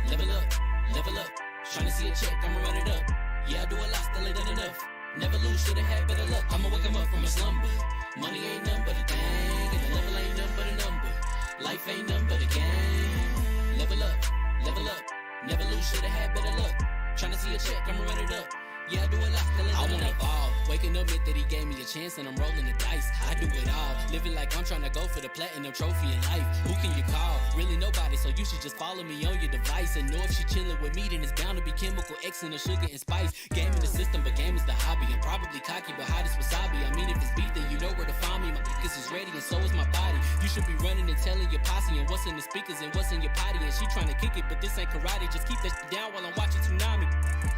Level up, level up. Tryna see a check, I'ma run it up. Yeah, I do a lot, still ain't done enough. Never lose, should've had better luck. I'ma wake 'em up from a slumber. Money ain't nothing but a thing, and the level ain't nothing but a number. Life ain't nothing but a game. Level up, level up. Never lose, should've had better luck. Tryna see a check, I'ma run it up. Yeah, I do a lot, still ain't done enough. I wanna ball. Waking up meant that he gave me a chance and I'm rolling the dice. I do it all. Living like I'm trying to go for the platinum trophy in life. Who can you call? Really nobody, so you should just follow me on your device. And know if she chillin' with me, then it's bound to be chemical X and the sugar and spice. Game in the system, but game is the hobby. I'm probably cocky, but hot as wasabi. I mean, if it's beef, then you know where to find me. My niggas is ready and so is my body. You should be running and telling your posse and what's in the speakers and what's in your potty. And she trying to kick it, but this ain't karate. Just keep that shit down while I'm watching Tsunami.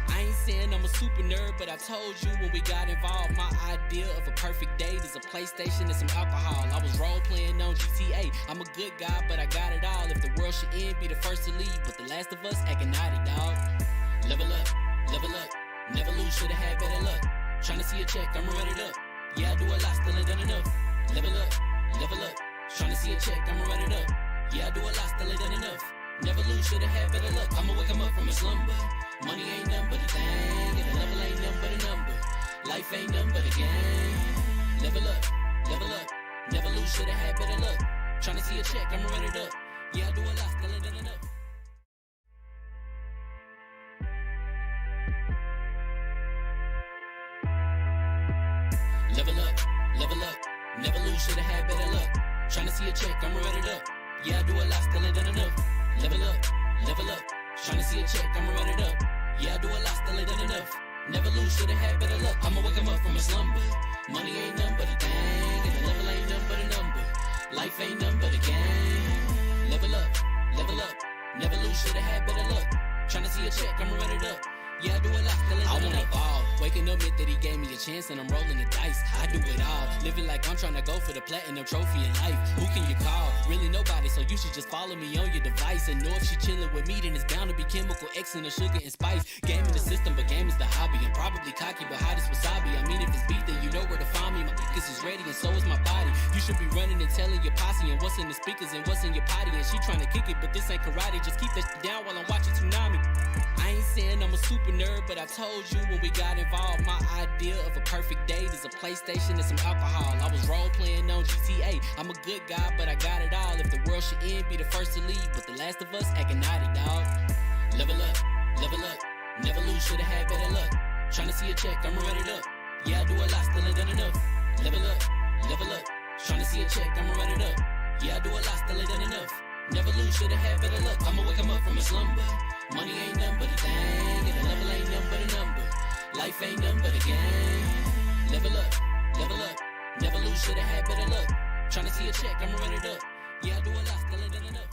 I ain't saying I'm a super nerd, but I told you when we got involved, my idea of a perfect date is a PlayStation and some alcohol. I was role playing on GTA. I'm a good guy, but I got it all. If the world should end, be the first to leave, but the last of us acting naughty, dog. Level up, level up. Never lose, should've had better luck. Tryna see a check, I'ma run it up. Yeah, I do a lot, still ain't done enough. Level up, level up. Tryna see a check, I'ma run it up. Yeah, I do a lot, still ain't done enough. Never lose, should've had better luck. I'ma wake 'em up from a slumber. Money ain't nothing but a thing, and the level ain't nothing but a number. Life ain't nothing but a game. Level up, level up. Never lose, should've had better luck. Tryna see a check, I'ma run it up. Yeah, I do a lot, still ain't done enough. Level up, level up. Never lose, should've had better luck. Tryna see a check, I'ma run it up. Yeah, I do a lot, still ain't done enough. Level up, level up. Tryna see a check, I'ma run it up. Yeah, I do a lot, still ain't done enough. Never lose, should've had better luck. I'ma wake 'em up from a slumber. Money ain't nothing but a thing, and the level ain't nothing but a number. Life ain't nothing but a game. Level up, level up. Never lose, should've had better luck. Tryna see a check, I'ma run it up. Yeah, I do a lot, still ain't done enough. I wanna ball. Waking up meant that he gave me a chance and I'm rolling the dice. I do it all. Living like I'm trying to go for the platinum trophy in life. Who can you call? Really nobody, so you should just follow me on your device. And know if she chillin' with me, then it's bound to be chemical X and the sugar and spice. Game in the system, but game is the hobby. I'm probably cocky, but hot as wasabi. I mean, if it's beef, then you know where to find me. My niggas is ready and so is my body. You should be running and telling your posse and what's in the speakers and what's in your potty. And she trying to kick it, but this ain't karate. Just keep that shit down while I'm watching Tsunami. I ain't saying I'm a super nerd, but I told you when we got involved, my idea of a perfect date is a PlayStation and some alcohol. I was role playing on GTA. I'm a good guy, but I got it all. If the world should end, be the first to leave, but the last of us acting naughty, dog. Level up, level up. Never lose, should've had better luck. Tryna see a check, I'ma run it up. Yeah, I do a lot, still ain't done enough. Level up, level up. Tryna see a check, I'ma run it up. Yeah, I do a lot, still ain't done enough. Never lose, should've had better luck. I'ma wake 'em up from a slumber. Money ain't nothing but a thing, and the level ain't nothing but a number. Life ain't nothing but a game. Level up, level up. Never lose, should've had better luck. Tryna see a check, I'ma run it up. Yeah, I do a lot, still ain't done enough.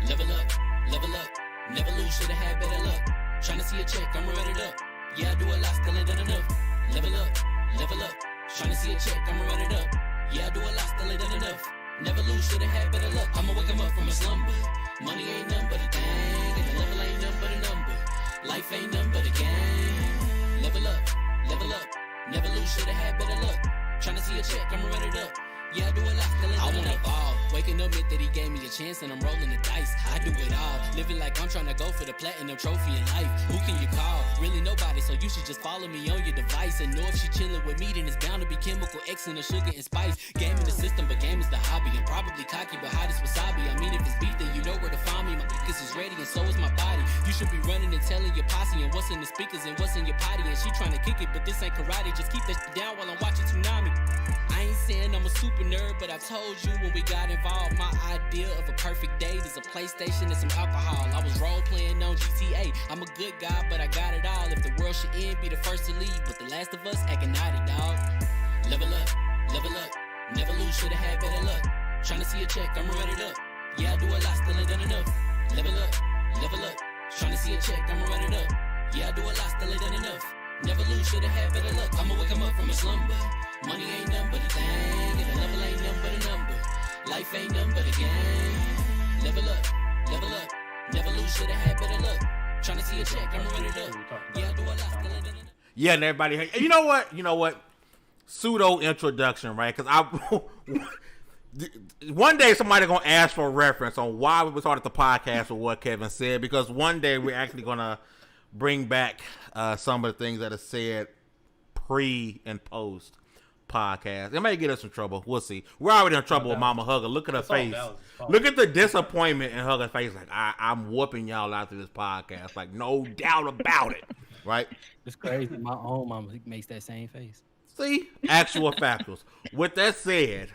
Level up, level up. Never lose, should've had better luck. Tryna see a check, I'ma run it up. Yeah, I do a lot, still ain't done enough. Level up, level up. Tryna see a check, I'ma run it up. Yeah, I do a lot, still ain't done enough. Never lose, should've had better luck. I'ma wake 'em up from a slumber. Money ain't nothing but a thing, and the level ain't nothing but a number. Life ain't nothing but a game. Level up, level up. Never lose, should've had better luck. Tryna see a check, I'ma run it up. Yeah, I do a lot, still ain't done enough. I wanna ball. Waking up meant that he gave me a chance and I'm rolling the dice. I do it all. Living like I'm trying to go for the platinum trophy in life. Who can you call? Really nobody, so you should just follow me on your device. And know if she chillin' with me, then it's bound to be chemical X and the sugar and spice. Game in the system, but game is the hobby. I'm probably cocky, but hot as wasabi. I mean, if it's beef, then you know where to find me. My niggas is ready and so is my body. You should be running and telling your posse and what's in the speakers and what's in your potty. And she trying to kick it, but this ain't karate. Just keep that shit down while I'm watching Tsunami. I ain't saying I'm a super nerd, but I told you when we got involved, my idea of a perfect date is a PlayStation and some alcohol. I was role playing on GTA. I'm a good guy, but I got it all. If the world should end, be the first to leave, but the last of us acting naughty, dog. Level up, level up. Never lose, should've had better luck. Tryna see a check, I'ma run it up. Yeah, I do a lot, still ain't done enough. Level up, level up. Tryna see a check, I'ma run it up. Yeah, I do a lot, still ain't done enough. Never lose, should've had better luck. I'ma wake 'em up from a slumber. Money ain't nothing but a thing, and the level ain't nothing but a number. Life ain't nothing but a game. Level up, level up. Never lose, should've had better luck. Tryna see a check, I'ma run it up. Yeah, I do a lot, still ain't done enough. Yeah, and everybody, you know what? pseudo introduction, right? Because I one day somebody gonna ask for a reference on why we started the podcast or what Kevin said. Because one day we're actually gonna bring back some of the things that are said pre and post podcast. It may get us in trouble. We'll see. We're already in trouble with Mama Hugger. Look at her face. Look at the disappointment in Hugger's face. Like I'm whooping y'all after this podcast. Like no doubt about it. Right? It's crazy. My own mama makes that same face. See? Actual factors. With that said,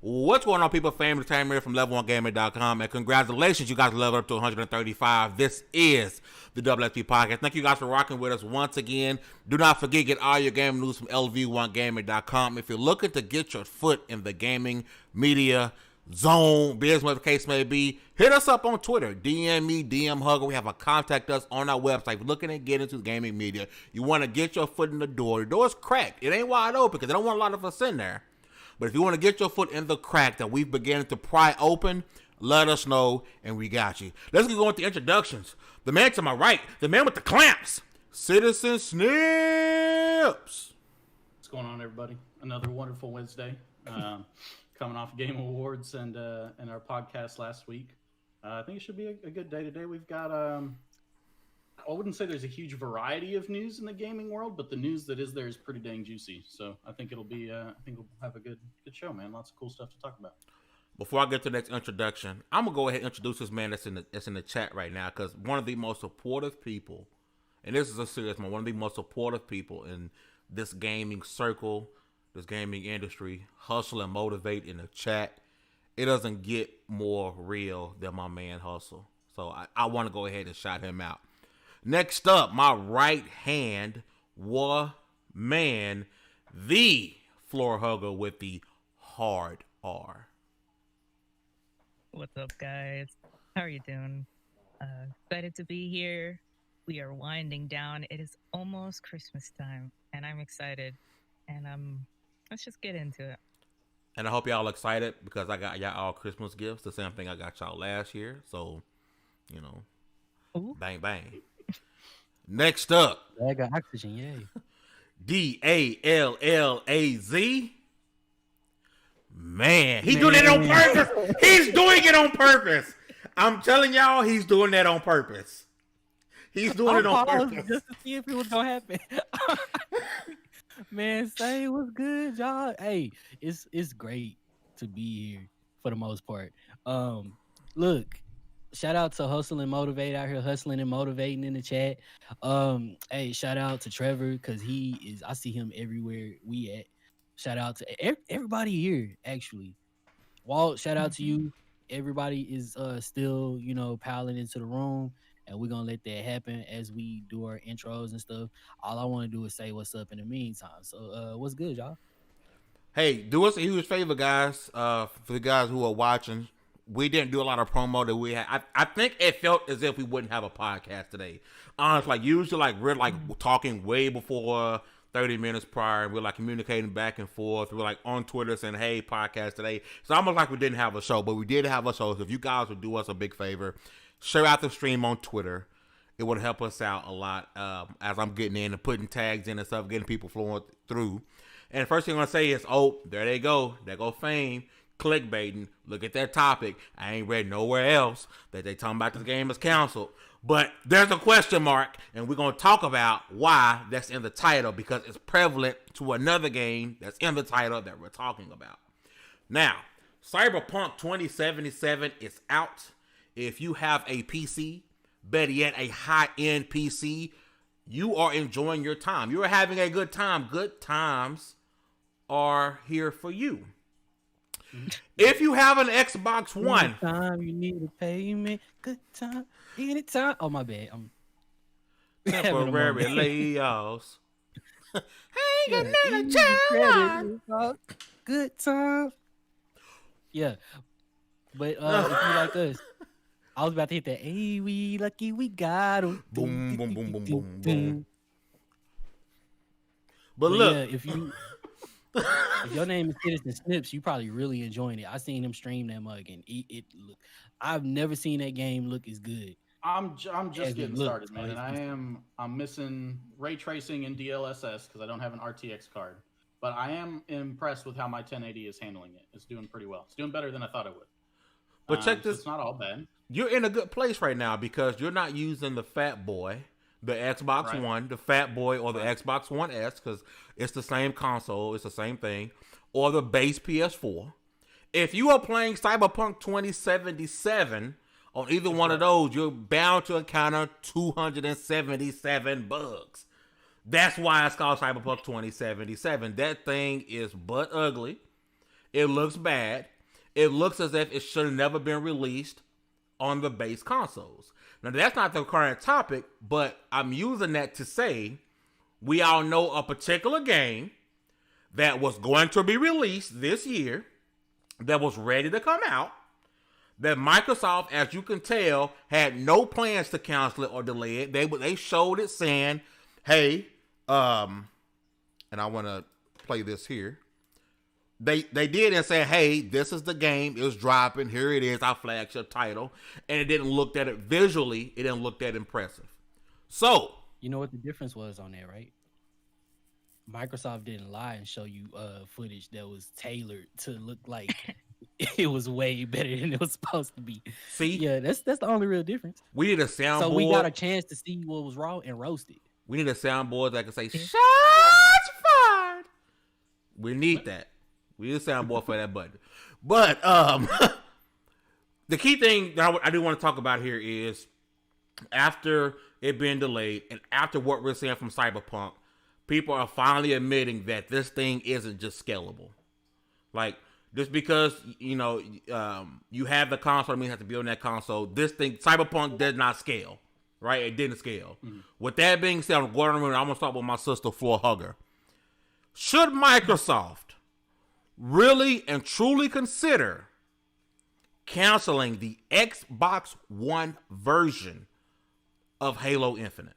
what's going on, people? Fame Entertainment from level1gaming.com. And congratulations, you guys leveled up to 135. This is the WSP Podcast. Thank you guys for rocking with us once again. Do not forget, get all your gaming news from lv1gaming.com. If you're looking to get your foot in the gaming media zone, business, whatever the case may be, hit us up on Twitter. DM me, DM Hugger. We have a contact us on our website. If you're looking to get into the gaming media, you want to get your foot in the door. The door's cracked. It ain't wide open because they don't want a lot of us in there. But if you want to get your foot in the crack that we've begun to pry open, let us know, and we got you. Let's get going with the introductions. The man to my right, the man with the clamps, Citizen Snips. What's going on, everybody? Another wonderful Wednesday. Coming off Game Awards and our podcast last week. I think it should be a good day today. We've got, I wouldn't say there's a huge variety of news in the gaming world, but the news that is there is pretty dang juicy. So I think it'll be, I think we'll have a good show, man. Lots of cool stuff to talk about. Before I get to the next introduction, I'm gonna go ahead and introduce this man that's in the chat right now, because one of the most supportive people, and this is a serious one, one of the most supportive people in this gaming circle, this gaming industry, Hustle and Motivate in the chat. It doesn't get more real than my man Hustle. So I want to go ahead and shout him out. Next up, my right hand man, the floor hugger with the hard R. What's up, guys? How are you doing? Excited to be here. We are winding down. It is almost Christmas time, and I'm excited. And let's just get into it. And I hope y'all excited because I got y'all all Christmas gifts. The same thing I got y'all last year. So, you know, ooh. Bang, bang. Next up. I got oxygen, yay. DALLAZ. Man, he's doing it on purpose. He's doing it on purpose. I'm telling y'all, he's doing that on purpose. He's doing it on purpose. Just to see if it was going to happen. Man, say what's good, y'all. Hey, it's great to be here for the most part. Look, shout out to Hustle and Motivate out here, hustling and motivating in the chat. Hey, shout out to Trevor because I see him everywhere we at. Shout out to everybody here, actually. Walt, shout out to you. Everybody is still, piling into the room. And we're going to let that happen as we do our intros and stuff. All I want to do is say what's up in the meantime. So what's good, y'all? Hey, do us a huge favor, guys. For the guys who are watching, we didn't do a lot of promo that we had. I think it felt as if we wouldn't have a podcast today. Honestly, like usually, like we're like talking way before 30 minutes prior. We're like communicating back and forth. We're like on Twitter saying, hey, podcast today. It's almost like we didn't have a show, but we did have a show. So if you guys would do us a big favor, share out the stream on Twitter. It would help us out a lot as I'm getting in and putting tags in and stuff, getting people flowing through. And the first thing I'm going to say is, oh, there they go. There go Fame. Clickbaiting. Look at that topic. I ain't read nowhere else that they talking about this game is canceled. But there's a question mark, and we're going to talk about why that's in the title because it's prevalent to another game that's in the title that we're talking about. Now, Cyberpunk 2077 is out. If you have a PC, better yet, a high-end PC, you are enjoying your time. You are having a good time. Good times are here for you. If you have an Xbox One, time you need a payment. Good time, anytime. Oh my bad. I'm temporary layoffs. Hey, another good time. Yeah, but if you like us. I was about to hit that. Hey, we lucky we got him. Boom, boom, boom, boom, boom, boom. But look, yeah, if your name is Citizen Snips, you probably really enjoying it. I seen him stream that mug, and it look. I've never seen that game look as good. I'm just getting started, man, and I'm missing ray tracing and DLSS because I don't have an RTX card. but I am impressed with how my 1080 is handling it. It's doing pretty well. It's doing better than I thought it would. But check So this. it's not all bad. You're in a good place right now because you're not using the Fat Boy, the Xbox Right. One, the Fat Boy, or the Right. Xbox One S, because it's the same console, it's the same thing, or the base PS4. If you are playing Cyberpunk 2077 on either one of those, you're bound to encounter 277 bugs. That's why it's called Cyberpunk 2077. That thing is butt ugly. It looks bad. It looks as if it should have never been released on the base consoles. Now, that's not the current topic, but I'm using that to say we all know a particular game that was going to be released this year, that was ready to come out, that Microsoft, as you can tell, had no plans to cancel it or delay it. They showed it saying, hey, and I want to play this here. They did and said, hey, this is the game. It's dropping. Here it is, our flagship title. And it didn't look at it visually. It didn't look that impressive. So, You know what the difference was on that, right? Microsoft didn't lie and show you footage that was tailored to look like it was way better than it was supposed to be. see, Yeah, that's the only real difference. we need a soundboard. So we got a chance to see what was raw and roasted. We need a soundboard that can say, shots fired. We need that. We need a soundboard for that button. But the key thing that I do want to talk about here is after it being delayed and after what we're seeing from Cyberpunk, people are finally admitting that this thing isn't just scalable. Like, just because, you know, you have the console, I mean, you have to build that console. This thing, Cyberpunk did not scale, right? It didn't scale. Mm-hmm. With that being said, I'm going to start with my sister, Floor Hugger. Should Microsoft really and truly consider canceling the Xbox One version of Halo Infinite?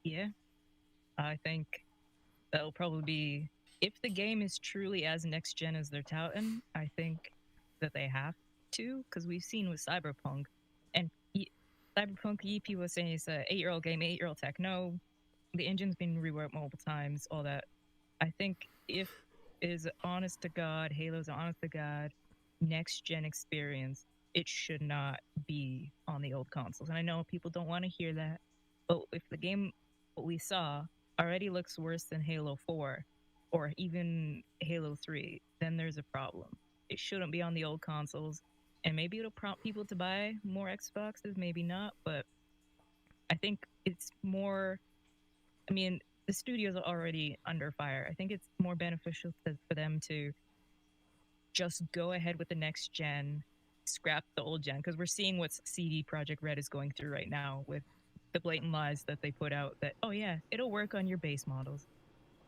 Yeah, I think that'll probably be, if the game is truly as next gen as they're touting, I think that they have to, because we've seen with Cyberpunk, and Cyberpunk EP was saying it's an 8-year-old game, 8-year-old tech. No, the engine's been reworked multiple times, all that. I think if it is honest to God, Halo's an honest to God next gen experience, it should not be on the old consoles. And I know people don't want to hear that, but if the game, what we saw, already looks worse than Halo 4 or even Halo 3, then there's a problem. It shouldn't be on the old consoles, and maybe it'll prompt people to buy more Xboxes, maybe not, but I think it's more, I mean, the studios are already under fire. I think it's more beneficial for them to just go ahead with the next gen, scrap the old gen, because we're seeing what CD Projekt Red is going through right now with the blatant lies that they put out that, oh yeah, it'll work on your base models.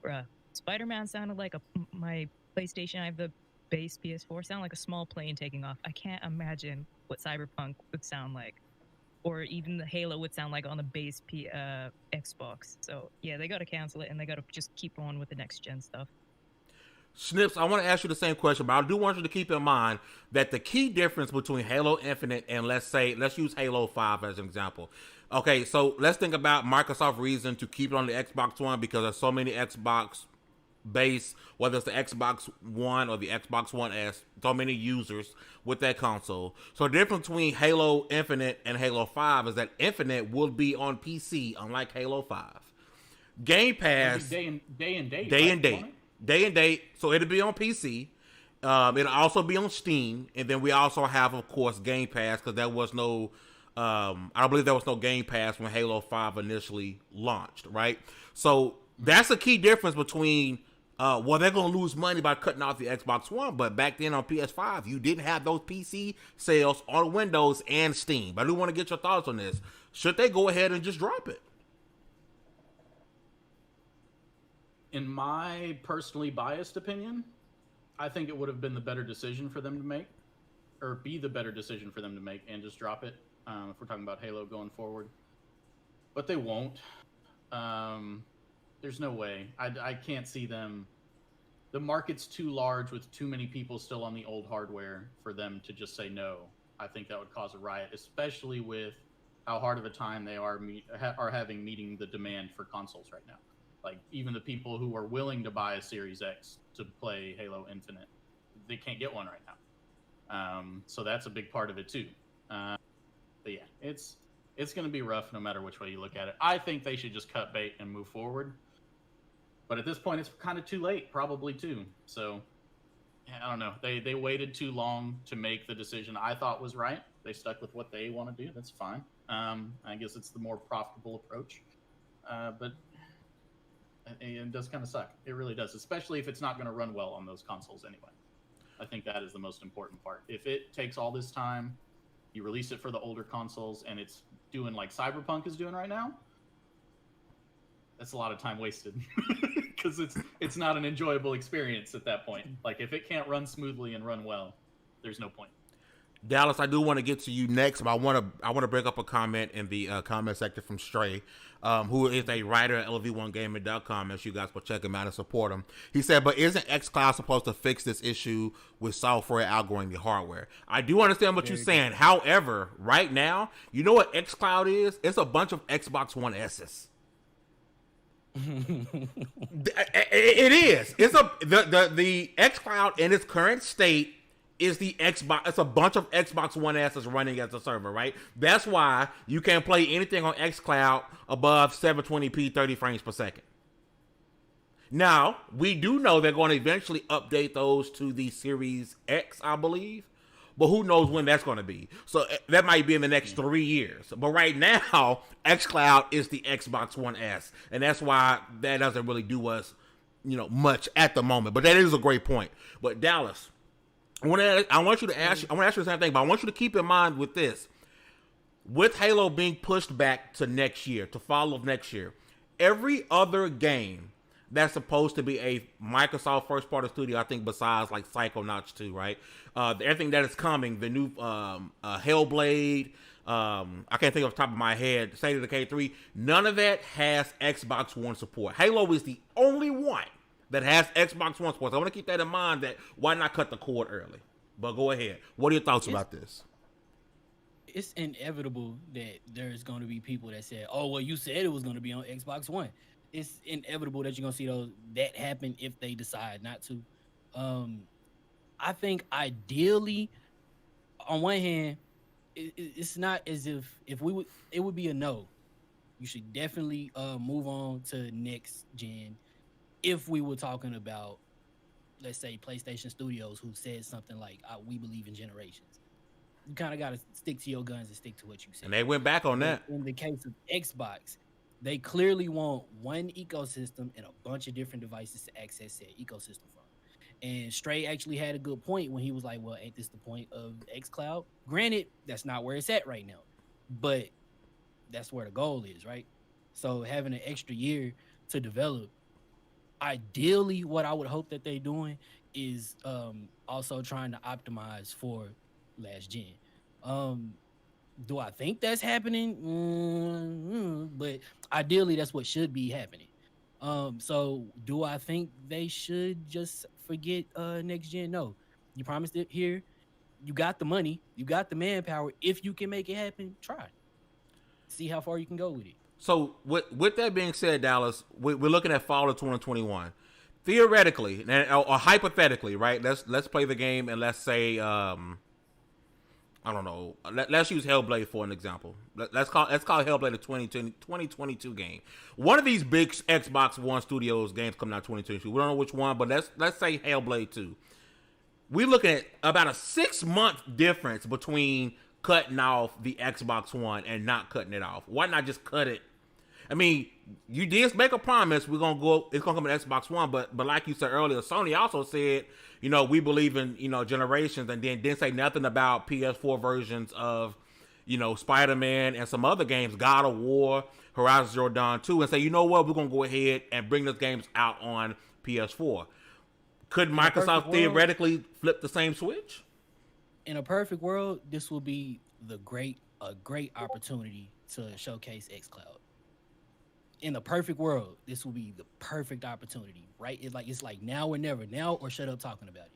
Bruh, Spider-Man sounded like my PlayStation, I have the base PS4, sounded like a small plane taking off. I can't imagine what Cyberpunk would sound like, or even the Halo would sound like on the base Xbox. So yeah, they got to cancel it, and they got to just keep on with the next gen stuff. Snips, I want to ask you the same question, but I do want you to keep in mind that the key difference between Halo Infinite and let's use Halo 5 as an example. Okay, so let's think about Microsoft's reason to keep it on the Xbox One, because there's so many Xbox base, whether it's the Xbox One or the Xbox One S, so many users with that console. So the difference between Halo Infinite and Halo 5 is that Infinite will be on PC, unlike Halo 5. Game Pass, day and date. Day and date, so it'll be on PC. It'll also be on Steam, and then we also have, of course, Game Pass, because there was no, I don't believe there was no Game Pass when Halo 5 initially launched, right? So that's a key difference between, well, they're going to lose money by cutting off the Xbox One, but back then on PS5, you didn't have those PC sales on Windows and Steam. But I do want to get your thoughts on this. Should they go ahead and just drop it? In my personally biased opinion, I think it would have been the better decision for them to make, or be the better decision for them to make, and just drop it, if we're talking about Halo going forward. But they won't. There's no way. I can't see them. The market's too large with too many people still on the old hardware for them to just say no. I think that would cause a riot, especially with how hard of a time they are having meeting the demand for consoles right now. Like even the people who are willing to buy a Series X to play Halo Infinite, they can't get one right now. So that's a big part of it too. But yeah, it's going to be rough no matter which way you look at it. I think they should just cut bait and move forward. But at this point, it's kind of too late, probably too. So I don't know. They waited too long to make the decision I thought was right. They stuck with what they want to do. That's fine. I guess it's the more profitable approach. But it does kind of suck. It really does, especially if it's not going to run well on those consoles anyway. I think that is the most important part. If it takes all this time, you release it for the older consoles, and it's doing like Cyberpunk is doing right now, that's a lot of time wasted because it's not an enjoyable experience at that point. Like if it can't run smoothly and run well, there's no point. Dallas, I do want to get to you next, but I want to bring up a comment in the comment section from Stray, who is a writer at LV1Gaming.com. As you guys will check him out and support him. He said, "But isn't xCloud supposed to fix this issue with software outgrowing the hardware?" I do understand what you're saying. However, right now, you know what xCloud is? It's a bunch of Xbox One S's. It is. It's the xCloud in its current state is the Xbox. It's a bunch of Xbox One S's running as a server, right? That's why you can't play anything on xCloud above 720p 30 frames per second. Now, we do know they're going to eventually update those to the Series X, I believe. But who knows when that's going to be. So that might be in the next 3 years. But right now, xCloud is the Xbox One S. And that's why that doesn't really do us, much at the moment. But that is a great point. But Dallas, I want to ask you the same thing, but I want you to keep in mind with this. With Halo being pushed back to next year, to fall of next year, every other game that's supposed to be a Microsoft first-party studio, I think besides like Psychonauts 2, right? Everything that is coming, the new Hellblade, I can't think off the top of my head, State of Decay 3, none of that has Xbox One support. Halo is the only one that has Xbox One support. So I want to keep that in mind, that why not cut the cord early? But go ahead. What are your thoughts about this? It's inevitable that there's going to be people that say, "Oh, well, you said it was going to be on Xbox One." It's inevitable that you're going to see that happen if they decide not to. I think ideally, on one hand, it's not as if we would, it would be a no. You should definitely move on to next gen. If we were talking about, let's say, PlayStation Studios, who said something like, "We believe in generations," you kind of got to stick to your guns and stick to what you said. And they went back on that. In the case of Xbox, they clearly want one ecosystem and a bunch of different devices to access that ecosystem from. And Stray actually had a good point when he was like, "Well, ain't this the point of xCloud?" Granted, that's not where it's at right now, but that's where the goal is, right? So having an extra year to develop, ideally, what I would hope that they're doing is also trying to optimize for last gen. Do I think that's happening? But ideally, that's what should be happening. So do I think they should just forget next gen? No. You promised it here. You got the money. You got the manpower. If you can make it happen, try. See how far you can go with it. So with that being said, Dallas, we're looking at fall of 2021. Theoretically, or hypothetically, right? Let's play the game and let's say, I don't know. Let's use Hellblade for an example. Let's call Hellblade a 2022 game. One of these big Xbox One Studios games coming out 2022. We don't know which one, but let's say Hellblade 2. We're looking at about a 6-month difference between cutting off the Xbox One and not cutting it off. Why not just cut it? I mean, you did make a promise. It's gonna come to Xbox One, but like you said earlier, Sony also said, we believe in, generations, and then didn't say nothing about PS4 versions of, Spider-Man and some other games, God of War, Horizon Zero Dawn 2, and say, you know what, we're gonna go ahead and bring those games out on PS4. Could Microsoft theoretically flip the same switch? In a perfect world, this will be a great opportunity to showcase xCloud. In the perfect world, this will be the perfect opportunity, right? It's like now or never, now or shut up talking about it.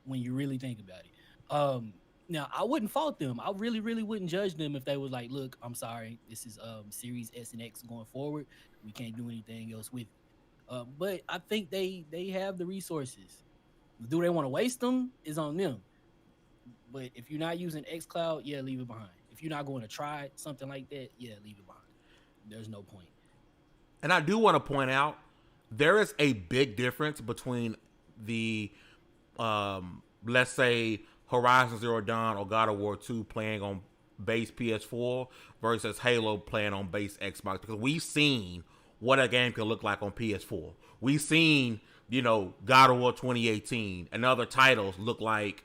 When you really think about it, Now, I wouldn't fault them. I really, really wouldn't judge them if they was like, "Look, I'm sorry, this is Series S and X going forward. We can't do anything else with it." But I think they have the resources. Do they want to waste them? Is on them. But if you're not using xCloud, yeah, leave it behind. If you're not going to try something like that, yeah, leave it behind. There's no point. And I do want to point out there is a big difference between the let's say Horizon Zero Dawn or God of War 2 playing on base PS4 versus Halo playing on base Xbox, because we've seen what a game can look like on PS4. We've seen, God of War 2018 and other titles look like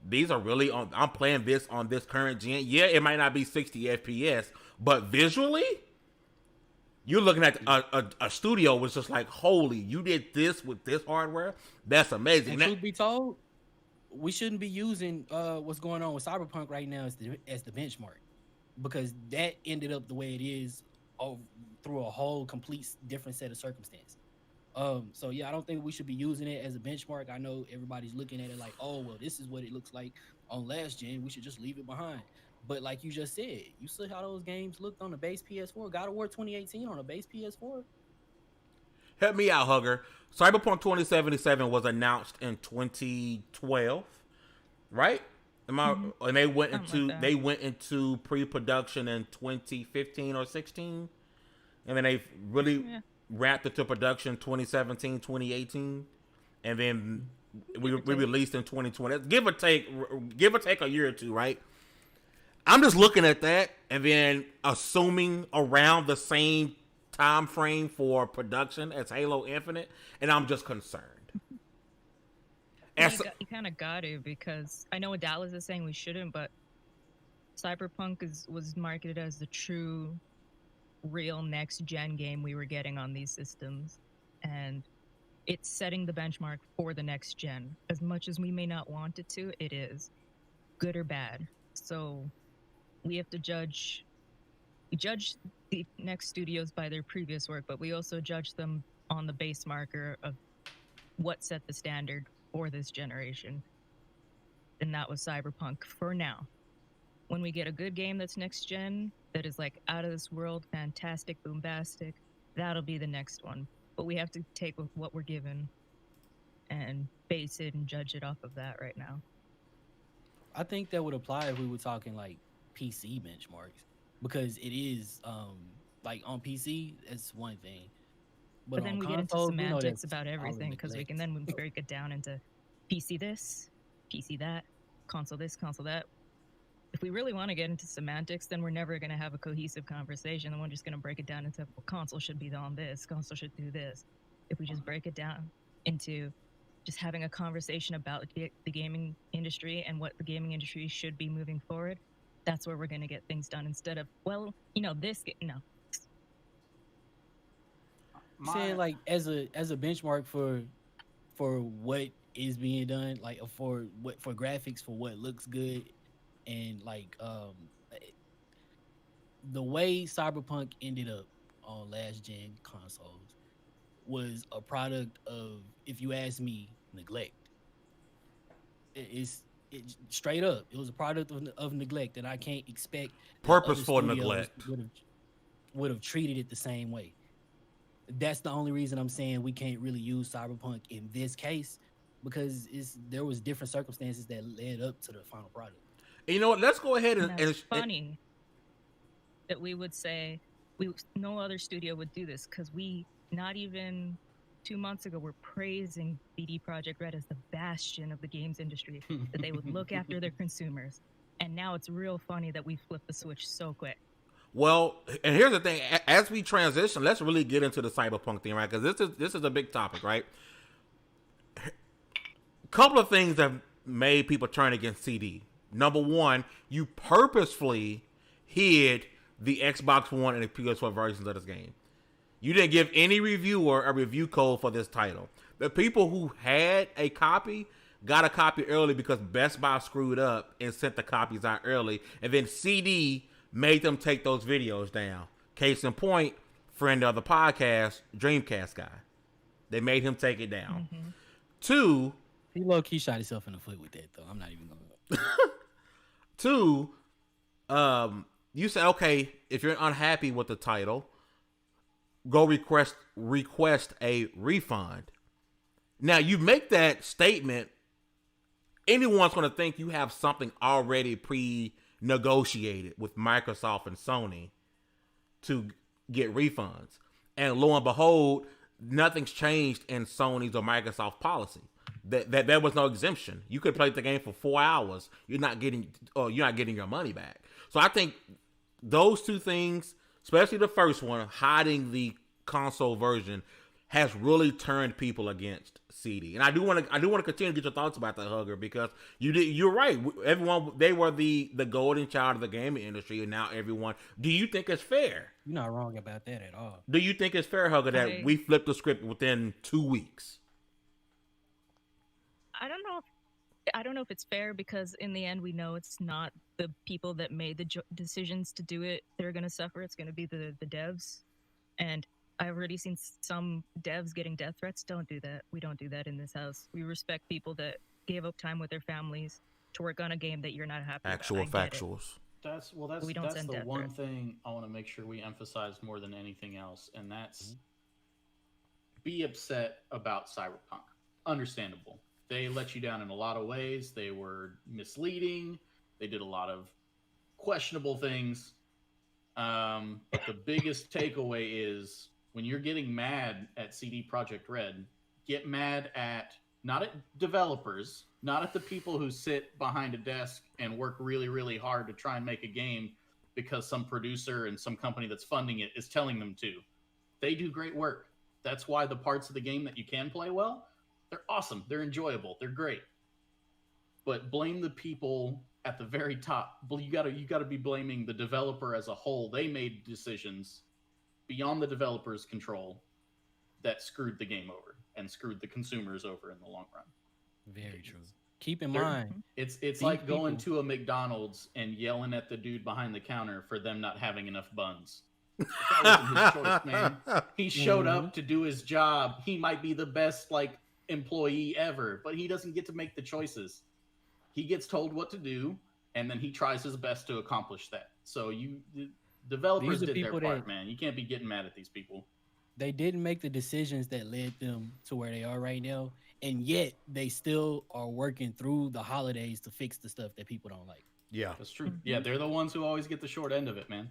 these are really on. I'm playing this on this current gen. Yeah, it might not be 60 FPS, but visually, you're looking at a studio was just like, holy, you did this with this hardware? That's amazing. And truth be told, we shouldn't be using what's going on with Cyberpunk right now as the benchmark, because that ended up the way it is through a whole complete different set of circumstances. So yeah, I don't think we should be using it as a benchmark. I know everybody's looking at it like, oh well, this is what it looks like on last gen. We should just leave it behind. But like you just said, you see how those games looked on the base PS4. God of War 2018 on a base PS4. Help me out, Hugger. Cyberpunk 2077 was announced in 2012, right? And they went into pre-production in 2015 or 16, and then they really wrapped it to production 2017, 2018, and then we released in 2020. Give or take a year or two, right? I'm just looking at that and then assuming around the same time frame for production as Halo Infinite, and I'm just concerned. You kind of got to, because I know what Dallas is saying we shouldn't, but Cyberpunk was marketed as the true, real next-gen game we were getting on these systems, and it's setting the benchmark for the next gen. As much as we may not want it to, it is, good or bad. So we have to judge the next studios by their previous work, but we also judge them on the base marker of what set the standard for this generation. And that was Cyberpunk for now. When we get a good game that's next gen, that is like out of this world, fantastic, bombastic, that'll be the next one. But we have to take what we're given and base it and judge it off of that right now. I think that would apply if we were talking like PC benchmarks, because it is like on PC, it's one thing. But then we get into semantics about everything, because we can then break it down into PC this, PC that, console this, console that. If we really want to get into semantics, then we're never going to have a cohesive conversation. And we're just going to break it down into, well, console should be on this, console should do this. If we just break it down into just having a conversation about the gaming industry and what the gaming industry should be moving forward, that's where we're going to get things done, instead of, well, this, no. Saying like as a benchmark for what is being done, like for graphics, for what looks good, and like the way Cyberpunk ended up on last gen consoles was a product of, if you ask me, neglect. It straight up, it was a product of neglect, and I can't expect purposeful neglect would have treated it the same way. That's the only reason I'm saying we can't really use Cyberpunk in this case, because there was different circumstances that led up to the final product. And you know what? Let's go ahead and it's funny that we would say no other studio would do this, because we, not even 2 months ago, were praising BD Projekt Red as the bastion of the games industry, that they would look after their consumers. And now it's real funny that we flipped the switch so quick. Well, and here's the thing: as we transition, let's really get into the Cyberpunk thing, right? Because this is a big topic, right? A couple of things that made people turn against CD. Number one, you purposefully hid the Xbox One and the PS4 versions of this game. You didn't give any reviewer a review code for this title. The people who had a copy got a copy early because Best Buy screwed up and sent the copies out early, and then CD made them take those videos down. Case in point, friend of the podcast, Dreamcast guy. They made him take it down. Mm-hmm. Two, he low-key shot himself in the foot with that, though. I'm not even going to. Two, you say, okay, if you're unhappy with the title, go request a refund. Now you make that statement, anyone's going to think you have something already pre-negotiated with Microsoft and Sony to get refunds. And lo and behold, nothing's changed in Sony's or Microsoft policy. That there was no exemption. You could play the game for 4 hours. You're not getting your money back. So I think those two things, especially the first one, hiding the console version, has really turned people against CD. And I do want to continue to get your thoughts about that, Hugger, because you're right. Everyone, they were the golden child of the gaming industry, and now everyone. Do you think it's fair? You're not wrong about that at all. Do you think it's fair, Hugger, that we flipped the script within 2 weeks? I don't know if it's fair, because in the end we know it's not the people that made the decisions to do it that are going to suffer. It's going to be the devs. And I've already seen some devs getting death threats. Don't do that. We don't do that in this house. We respect people that gave up time with their families to work on a game that you're not happy Actual about. factuals. That's the one thing I want to make sure we emphasize more than anything else, and that's be upset about Cyberpunk. Understandable. They let you down in a lot of ways. They were misleading. They did a lot of questionable things. But the biggest takeaway is when you're getting mad at CD Projekt Red, get mad at not at developers, not at the people who sit behind a desk and work really, really hard to try and make a game because some producer and some company that's funding it is telling them to. They do great work. That's why the parts of the game that you can play well, they're awesome. They're enjoyable. They're great. But blame the people at the very top. You gotta be blaming the developer as a whole. They made decisions beyond the developer's control that screwed the game over and screwed the consumers over in the long run. Very true. Keep in mind, it's like going to a McDonald's and yelling at the dude behind the counter for them not having enough buns. That wasn't his choice, man. He showed up to do his job. He might be the best employee ever, but he doesn't get to make the choices. He gets told what to do, and then he tries his best to accomplish that. So developers did their part, man. You can't be getting mad at these people. They didn't make the decisions that led them to where they are right now, and yet they still are working through the holidays to fix the stuff that people don't like. Yeah, that's true. Yeah, they're the ones who always get the short end of it, man.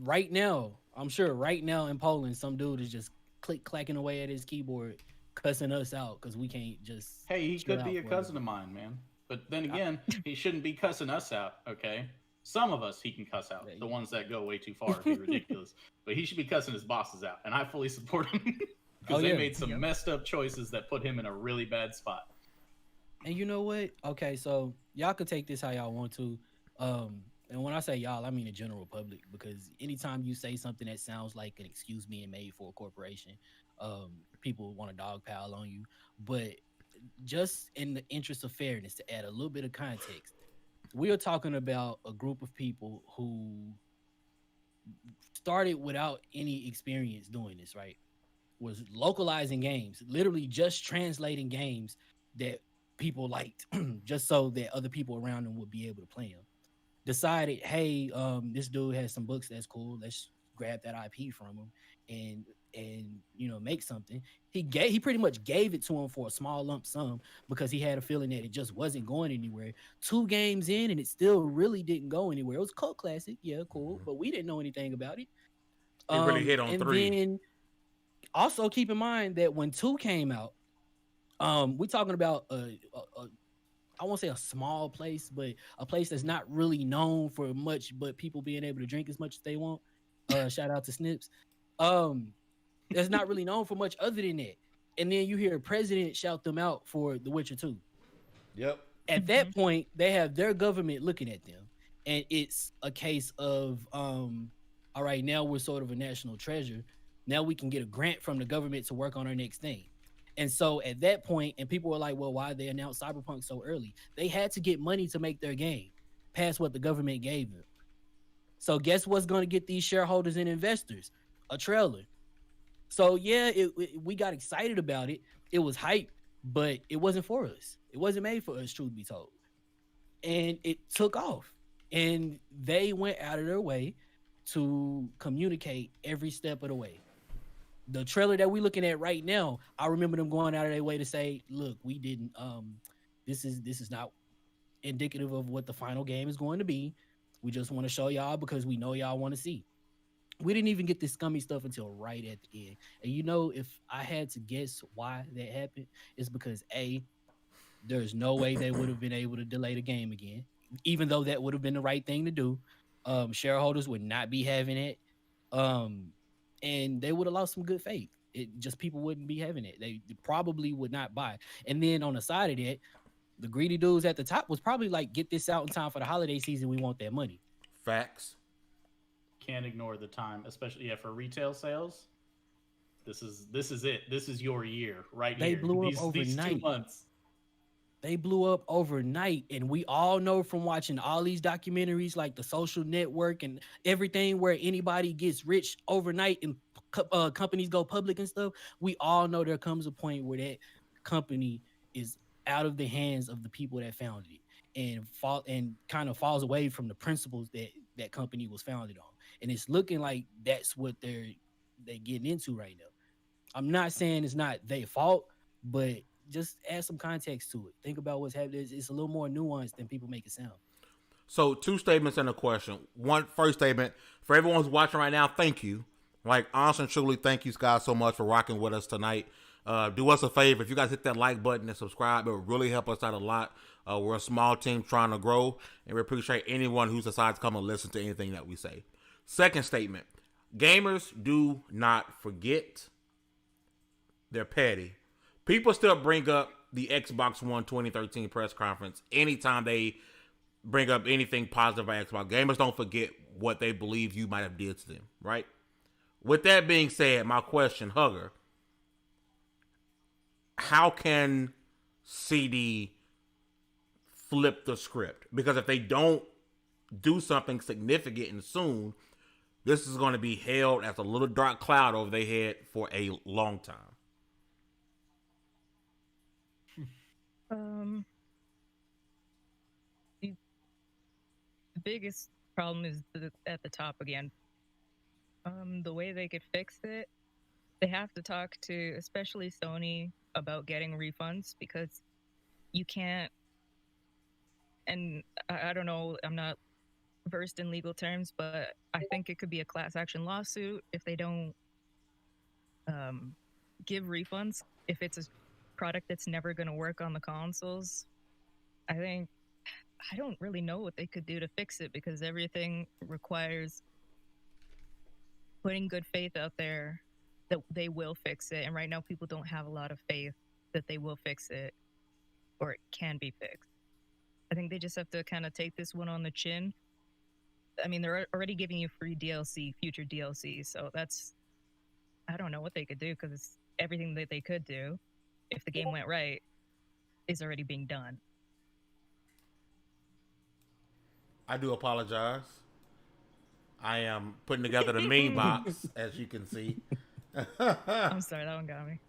Right now, I'm sure right now in Poland, some dude is just clacking away at his keyboard, cussing us out because we can't just. Hey, he could be a cousin of mine, man. But then again, he shouldn't be cussing us out, okay? Some of us he can cuss out. The ones that go way too far would be ridiculous. But he should be cussing his bosses out, and I fully support him because they made some messed up choices that put him in a really bad spot. And you know what? Okay, so y'all could take this how y'all want to. And when I say y'all, I mean the general public, because anytime you say something that sounds like an excuse being made for a corporation, people want to dogpile on you. But just in the interest of fairness, to add a little bit of context, we are talking about a group of people who started without any experience doing this, right? Was localizing games, literally just translating games that people liked, just so that other people around them would be able to play them. Decided, hey, this dude has some books that's cool. Let's grab that IP from him and make something. He pretty much gave it to him for a small lump sum because he had a feeling that it just wasn't going anywhere. 2 games in and it still really didn't go anywhere. It was a cult classic, yeah, cool, but we didn't know anything about it. It really hit on 3. Then also keep in mind that when 2 came out, we're talking about I won't say a small place, but a place that's not really known for much, but people being able to drink as much as they want. Shout out to Snips. That's not really known for much other than that. And then you hear a president shout them out for The Witcher 2. Yep. At that point, they have their government looking at them. And it's a case of, all right, now we're sort of a national treasure. Now we can get a grant from the government to work on our next thing. And so at that point, and people were like, well, why they announced Cyberpunk so early? They had to get money to make their game past what the government gave them. So guess what's going to get these shareholders and investors? A trailer. So yeah, we got excited about it. It was hype, but it wasn't for us. It wasn't made for us, truth be told. and it took off. And they went out of their way to communicate every step of the way. The trailer that we're looking at right now, I remember them going out of their way to say, "Look, we didn't. This is not indicative of what the final game is going to be. We just want to show y'all because we know y'all want to see." We didn't even get this scummy stuff until right at the end. And if I had to guess why that happened, it's because there's no way they would have been able to delay the game again, even though that would have been the right thing to do. Shareholders would not be having it. And they would have lost some good faith. It just people wouldn't be having it. They probably would not buy. And then on the side of that, the greedy dudes at the top was probably like, get this out in time for the holiday season. We want that money. Facts. Can't ignore the time, especially for retail sales. This is it. This is your year right They here. blew up These 2 overnight. months. They blew up overnight, and we all know from watching all these documentaries like The Social Network and everything where anybody gets rich overnight and companies go public and stuff. We all know there comes a point where that company is out of the hands of the people that founded it and kind of falls away from the principles that company was founded on. And it's looking like that's what they're getting into right now. I'm not saying it's not their fault, but just add some context to it. Think about what's happening. It's a little more nuanced than people make it sound. So 2 statements and a question. First statement, for everyone who's watching right now, thank you. Like, honestly and truly, thank you guys so much for rocking with us tonight. Do us a favor. If you guys hit that like button and subscribe, it will really help us out a lot. We're a small team trying to grow, and we appreciate anyone who decides to come and listen to anything that we say. Second statement, gamers do not forget. They're petty. People still bring up the Xbox One 2013 press conference anytime they bring up anything positive about Xbox. Gamers don't forget what they believe you might have did to them, right? With that being said, my question, Hugger, how can CD flip the script? Because if they don't do something significant and soon, this is going to be held as a little dark cloud over their head for a long time. The biggest problem is at the top again. The way they could fix it, they have to talk to, especially Sony, about getting refunds, because you can't, and I don't know, I'm not versed in legal terms, but I think it could be a class action lawsuit if they don't give refunds if it's a product that's never going to work on the consoles. I don't really know what they could do to fix it, because everything requires putting good faith out there that they will fix it. And right now people don't have a lot of faith that they will fix it or it can be fixed. I think they just have to kind of take this one on the chin. I mean, they're already giving you free DLC, future DLC. So I don't know what they could do, because everything that they could do, if the game went right, is already being done. I do apologize. I am putting together the meme box, as you can see. I'm sorry, that one got me.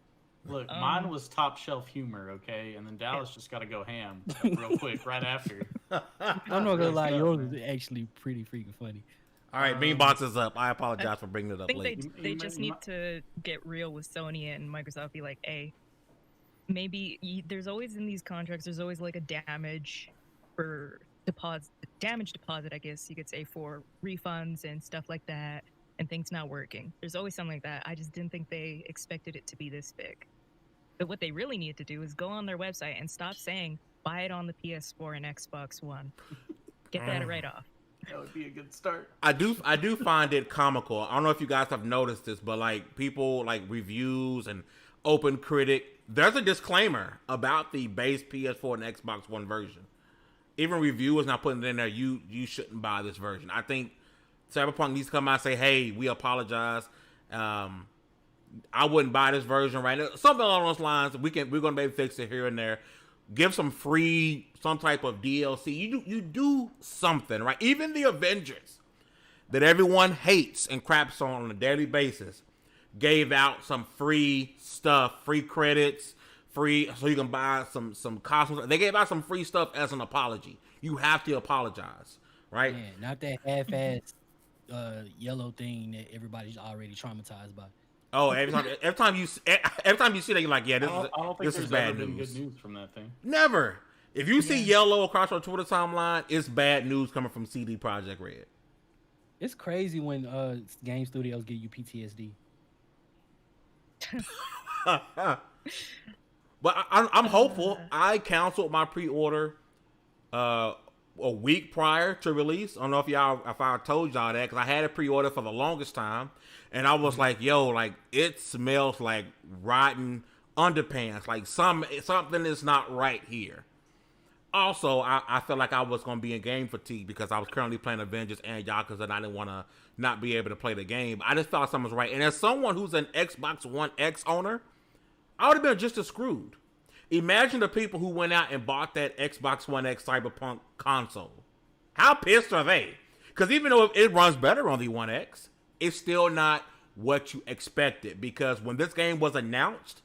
Look, mine was top shelf humor, okay? And then Dallas just got to go ham real quick right after. I'm not gonna lie, yours was actually pretty freaking funny. All right, meme box is up. I apologize for bringing it up I think late. they just need to get real with Sony and Microsoft. Be like, hey, maybe there's always in these contracts, there's always like a damage deposit, I guess you could say, for refunds and stuff like that, and things not working. There's always something like that. I just didn't think they expected it to be this big. But what they really need to do is go on their website and stop saying, buy it on the PS4 and Xbox One. Get that right off. That would be a good start. I do find it comical. I don't know if you guys have noticed this, but like people like reviews and Open Critic, there's a disclaimer about the base PS4 and Xbox One version. Even reviewers not putting it in there, you shouldn't buy this version. I think Cyberpunk needs to come out and say, hey, we apologize. I wouldn't buy this version right now. Something along those lines. We're gonna maybe fix it here and there. Give some type of DLC. You do something, right? Even the Avengers that everyone hates and craps on a daily basis gave out some free stuff, free credits, free, so you can buy some costumes. They gave out some free stuff as an apology. You have to apologize, right? Man, not that half-ass yellow thing that everybody's already traumatized by. Oh, every time you see that, you're like, yeah, I don't think this is there's bad ever been news. good news from that thing. Never. If you see yellow across your Twitter timeline, it's bad news coming from CD Projekt Red. It's crazy when game studios give you PTSD. But I'm hopeful. I canceled my pre-order a week prior to release. I don't know if I told y'all that, because I had a pre-order for the longest time, and I was like, yo, like, it smells like rotten underpants. Like something is not right here. Also, I felt like I was going to be in game fatigue because I was currently playing Avengers and Yakuza, and I didn't want to not be able to play the game. I just felt like something was right. And as someone who's an Xbox One X owner, I would have been just as screwed. Imagine the people who went out and bought that Xbox One X Cyberpunk console. How pissed are they? Because even though it runs better on the One X, it's still not what you expected. Because when this game was announced,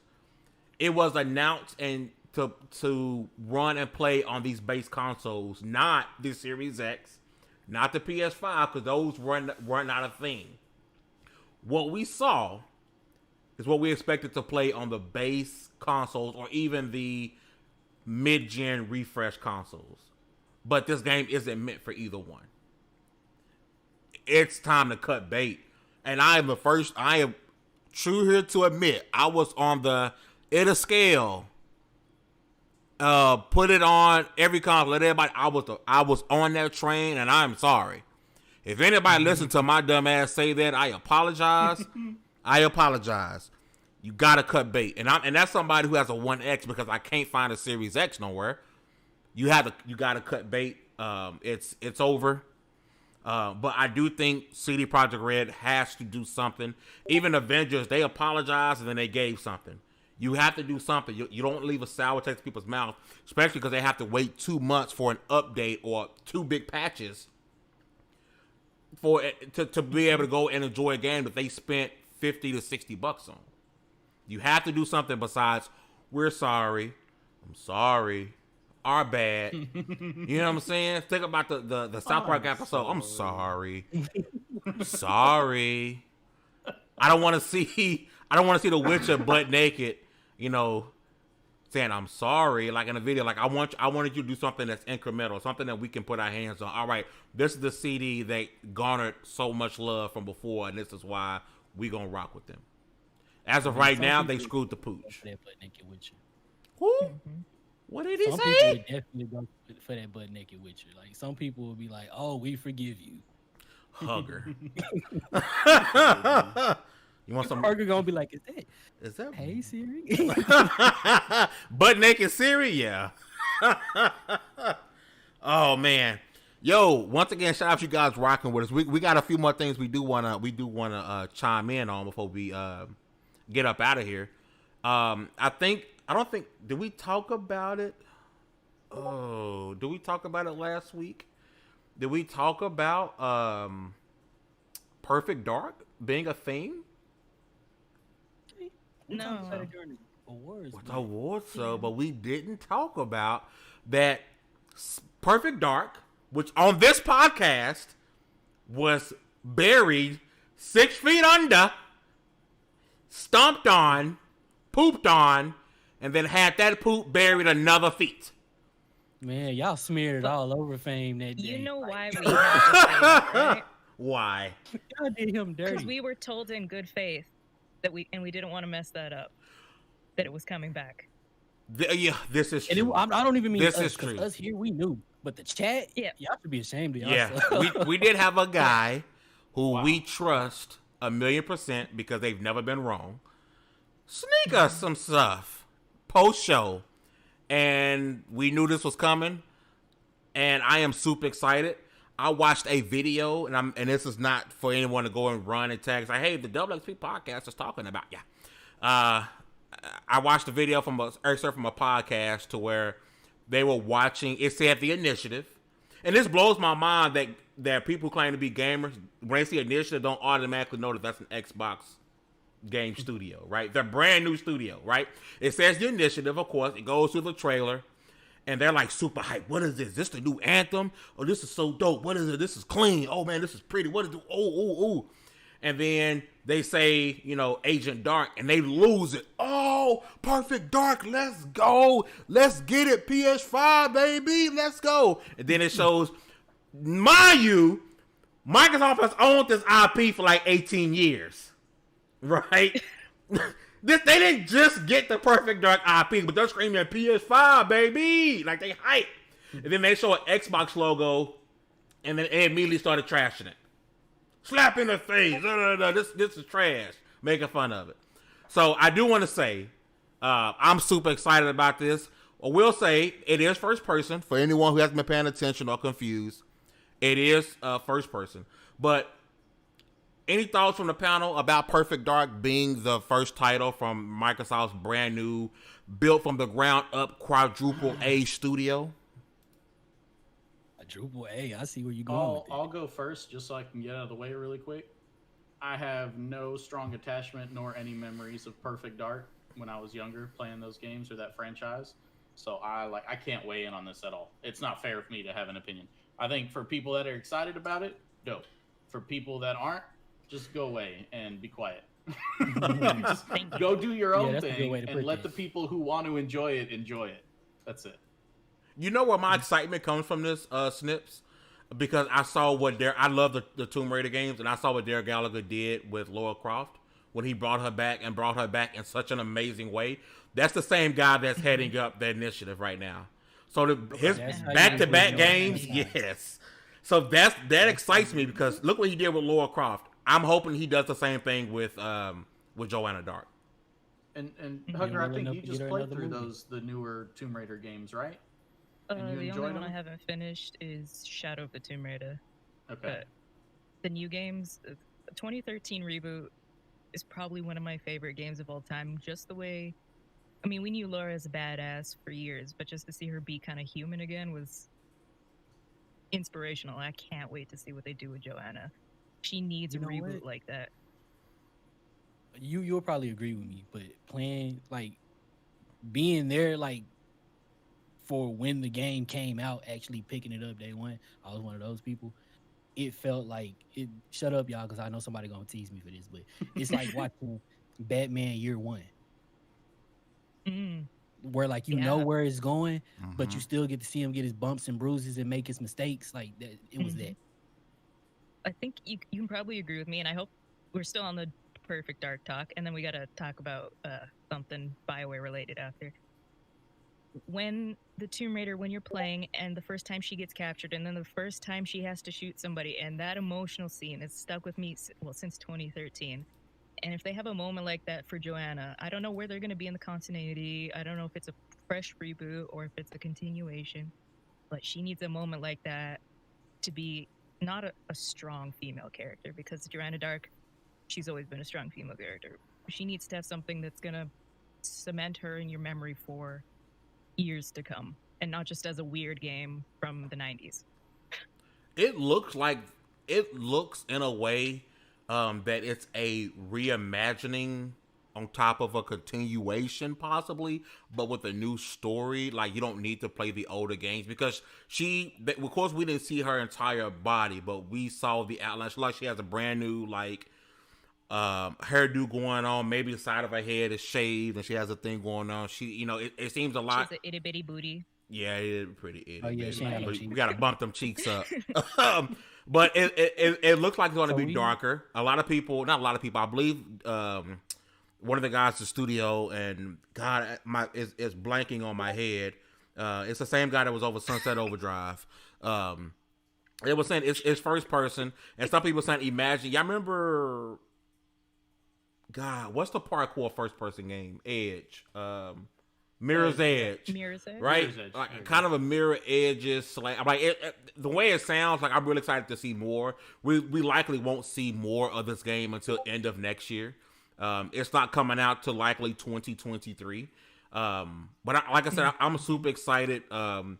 it was announced and to run and play on these base consoles, not the Series X, not the PS5, because those weren't not a thing. What we saw is what we expected to play on the base consoles or even the mid-gen refresh consoles. But this game isn't meant for either one. It's time to cut bait. And I am true here to admit, I was on the Ita scale. Put it on every console. Let everybody. I was on that train, and I'm sorry. If anybody listened to my dumb ass say that, I apologize. I apologize. You gotta cut bait, and that's somebody who has a 1X because I can't find a Series X nowhere. You gotta cut bait. It's over. But I do think CD Projekt Red has to do something. Even Avengers, they apologized and then they gave something. You have to do something. You don't leave a sour taste in people's mouth, especially because they have to wait 2 months for an update or 2 big patches to be able to go and enjoy a game that they spent $50 to $60 on. You have to do something besides, we're sorry, I'm sorry, our bad. You know what I'm saying? Think about the South Park episode. I'm sorry. Sorry. I don't want to see the Witcher butt naked, saying I'm sorry, like in a video. Like I wanted you to do something that's incremental, something that we can put our hands on. All right, this is the CD that garnered so much love from before, and this is why we gonna rock with them. As of right now, they screwed the pooch. That butt naked Witcher. Who? Mm-hmm. What did he Some say? people would definitely go for that butt naked Witcher. Like some people would be like, "Oh, we forgive you." Hugger. You want some? Parker gonna be like, Is that? Hey Siri? Butt naked Siri? Yeah. Oh man. Yo, once again, shout out to you guys rocking with us. We got a few more things we do wanna chime in on before we get up out of here. Did we talk about it? Oh, did we talk about it last week? Did we talk about Perfect Dark being a thing? No. Awards, but we didn't talk about that Perfect Dark, which on this podcast was buried 6 feet under, stomped on, pooped on, and then had that poop buried another feet. Man, y'all smeared it all over Fame that day. You know why we had to say that, right? Why? Y'all did him dirty. Because we were told in good faith that we didn't want to mess that up, that it was coming back. Yeah, this is true. I don't even mean this us, is true. Us here, we knew. But the chat, Yeah. y'all should be ashamed of Yeah, yourself. we did have a guy who we trust 1,000,000% because they've never been wrong. Sneak us some stuff post show, and we knew this was coming, and I am super excited. I watched a video, and this is not for anyone to go and run and tag. Say, hey, the XP podcast is talking about ya. I watched a video from a podcast to where they were watching. It said the initiative, and this blows my mind that people claim to be gamers when they see initiative don't automatically know that that's an Xbox game studio, right? They're brand new studio, right? It says the initiative, of course. It goes through the trailer, and they're like super hyped. What is this? This the new Anthem? Oh, this is so dope. What is it? This is clean. Oh man, this is pretty. What is it? Oh. And then they say, Agent Dark, and they lose it. Oh, Perfect Dark, let's go. Let's get it, PS5, baby. Let's go. And then it shows, mind you, Microsoft has owned this IP for like 18 years, right? They didn't just get the Perfect Dark IP, but they're screaming PS5, baby. Like, they hype. And then they show an Xbox logo, and then they immediately started trashing it. Slap in the face. This is trash. Making fun of it. So I do want to say, I'm super excited about this. I will say it is first person for anyone who hasn't been paying attention or confused. It is first person. But any thoughts from the panel about Perfect Dark being the first title from Microsoft's brand new, built from the ground up quadruple A studio? Quadruple A. I see where you're going with it. I'll go first just so I can get out of the way really quick. I have no strong attachment nor any memories of Perfect Dark when I was younger playing those games or that franchise. So I can't weigh in on this at all. It's not fair for me to have an opinion. I think for people that are excited about it, dope. For people that aren't, just go away and be quiet. Just go do your own thing and let the people who want to enjoy it. That's it. You know where my excitement comes from this, Snips? Because I saw I love the Tomb Raider games, and I saw what Derek Gallagher did with Lara Croft when he brought her back in such an amazing way. That's the same guy that's heading up the initiative right now. So his back-to-back games, yes. So that excites me because look what he did with Lara Croft. I'm hoping he does the same thing with Joanna Dark. And Hugger, I think you just played through the newer Tomb Raider games, right? The only one I haven't finished is Shadow of the Tomb Raider. Okay. But the new games, the 2013 reboot is probably one of my favorite games of all time. Just the way, we knew Laura as a badass for years, but just to see her be kind of human again was inspirational. I can't wait to see what they do with Joanna. She needs a reboot like that. You'll probably agree with me, but playing, being there, for when the game came out, actually picking it up day one, I was one of those people. It felt like it. Shut up, y'all, because I know somebody gonna tease me for this, but it's like watching Batman Year One, where you know where it's going, but you still get to see him get his bumps and bruises and make his mistakes. Like that, it was that. I think you can probably agree with me, and I hope we're still on the Perfect Dark talk, and then we gotta talk about something BioWare related after. When the Tomb Raider, when you're playing and the first time she gets captured and then the first time she has to shoot somebody, and that emotional scene is stuck with me since 2013. And if they have a moment like that for Joanna, I don't know where they're going to be in the continuity. I don't know if it's a fresh reboot or if it's a continuation, but she needs a moment like that to be not a strong female character, because Joanna Dark, she's always been a strong female character. She needs to have something that's going to cement her in your memory for years to come, and not just as a weird game from the 90s. It looks in a way that it's a reimagining on top of a continuation, possibly, but with a new story. You don't need to play the older games because of course, we didn't see her entire body, but we saw the outline. She has a brand new hairdo going on. Maybe the side of her head is shaved, and she has a thing going on. She, it seems a lot. She's an itty bitty booty. Yeah, it's pretty itty. Oh yeah, she ain't we gotta bump them cheeks up. But it looks like it's going to be darker. Not a lot of people. I believe one of the guys at the studio, and God, it's blanking on my head. It's the same guy that was over Sunset Overdrive. It was saying it's first person, and some people saying imagine. Y'all remember? God, what's the parkour first person game? Edge. Mirror's Edge. Mirror's Edge? Right? Mirror's Edge. Kind of a mirror edges. I'm the way it sounds, I'm really excited to see more. We likely won't see more of this game until end of next year. It's not coming out till likely 2023. But like I said, I'm super excited. Not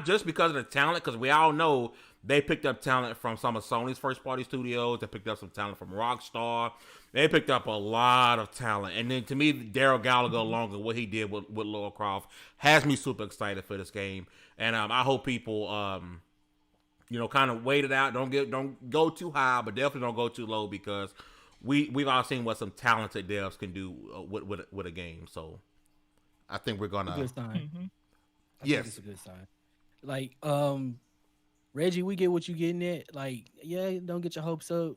just because of the talent, because we all know They picked up talent from some of Sony's first party studios. They picked up some talent from Rockstar. They picked up a lot of talent. And then to me, Daryl Gallagher, along with what he did with Lara Croft, has me super excited for this game. And I hope people, kind of wait it out. Don't go too high, but definitely don't go too low, because we've all seen what some talented devs can do with a game. So I think we're gonna. Good sign. I Yes, think it's a good sign. Like, Reggie, we get what you getting at. Like, yeah, don't get your hopes up.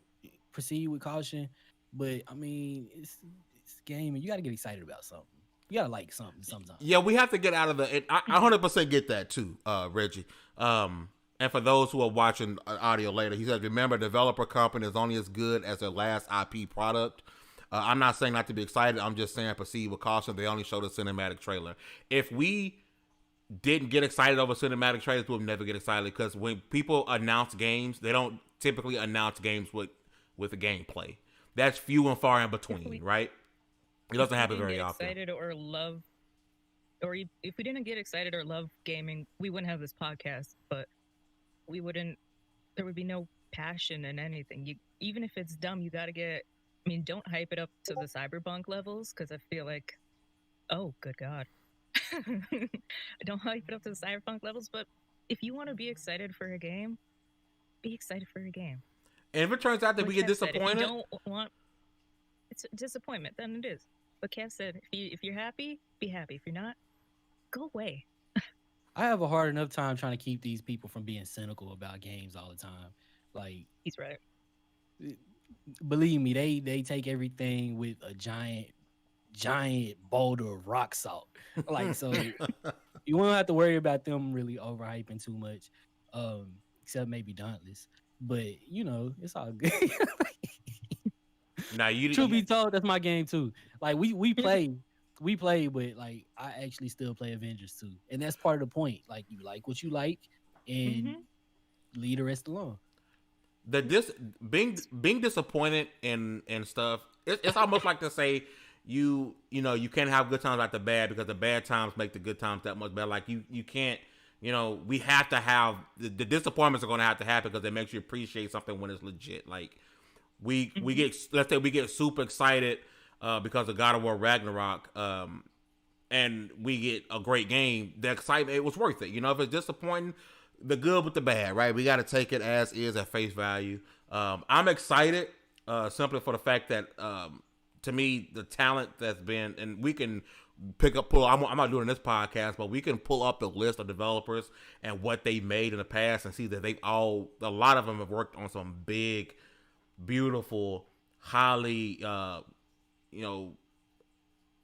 Proceed with caution. But I mean, it's a game, and you got to get excited about something. You got to like something sometimes. Yeah, we have to get out of the. I 100% get that too, Reggie. And for those who are watching audio later, he says, remember, developer company is only as good as their last IP product. I'm not saying not to be excited. I'm just saying proceed with caution. They only showed a cinematic trailer. If we didn't get excited over cinematic trailers, we'll never get excited, because when people announce games, they don't typically announce games with the gameplay. That's few and far in between, right? It doesn't happen very often. Excited or love, or if we didn't get excited or love gaming, we wouldn't have this podcast. But we wouldn't. There would be no passion in anything. Even if it's dumb, you got to get. I mean, don't hype it up to the Cyberpunk levels, because I feel like, oh, good God. Don't hype it up to the Cyberpunk levels, but if you want to be excited for a game, be excited for a game. And if it turns out that we get disappointed, if you don't want, it's a disappointment, then it is. But Kev said, if you're happy, be happy. If you're not, go away. I have a hard enough time trying to keep these people from being cynical about games all the time. Like, he's right. Believe me, they take everything with a giant boulder of rock salt. Like, so you won't have to worry about them really overhyping too much, except maybe Dauntless. But it's all good. now Truth be told, that's my game too. Like we play, but like I actually still play Avengers too, and that's part of the point. Like, you like what you like, and leave the rest alone. Being disappointed and stuff, it's almost like to say you can't have good times like the bad, because the bad times make the good times that much better. Like you can't, we have to have the disappointments are going to have to happen, because it makes you appreciate something when it's legit. Like we get super excited because of God of War Ragnarok, and we get a great game. The excitement, it was worth it. If it's disappointing, the good with the bad, right? We got to take it as is at face value. I'm excited simply for the fact that to me, the talent that's been, and we can I'm not doing this podcast, but we can pull up the list of developers and what they made in the past and see that a lot of them have worked on some big, beautiful, highly,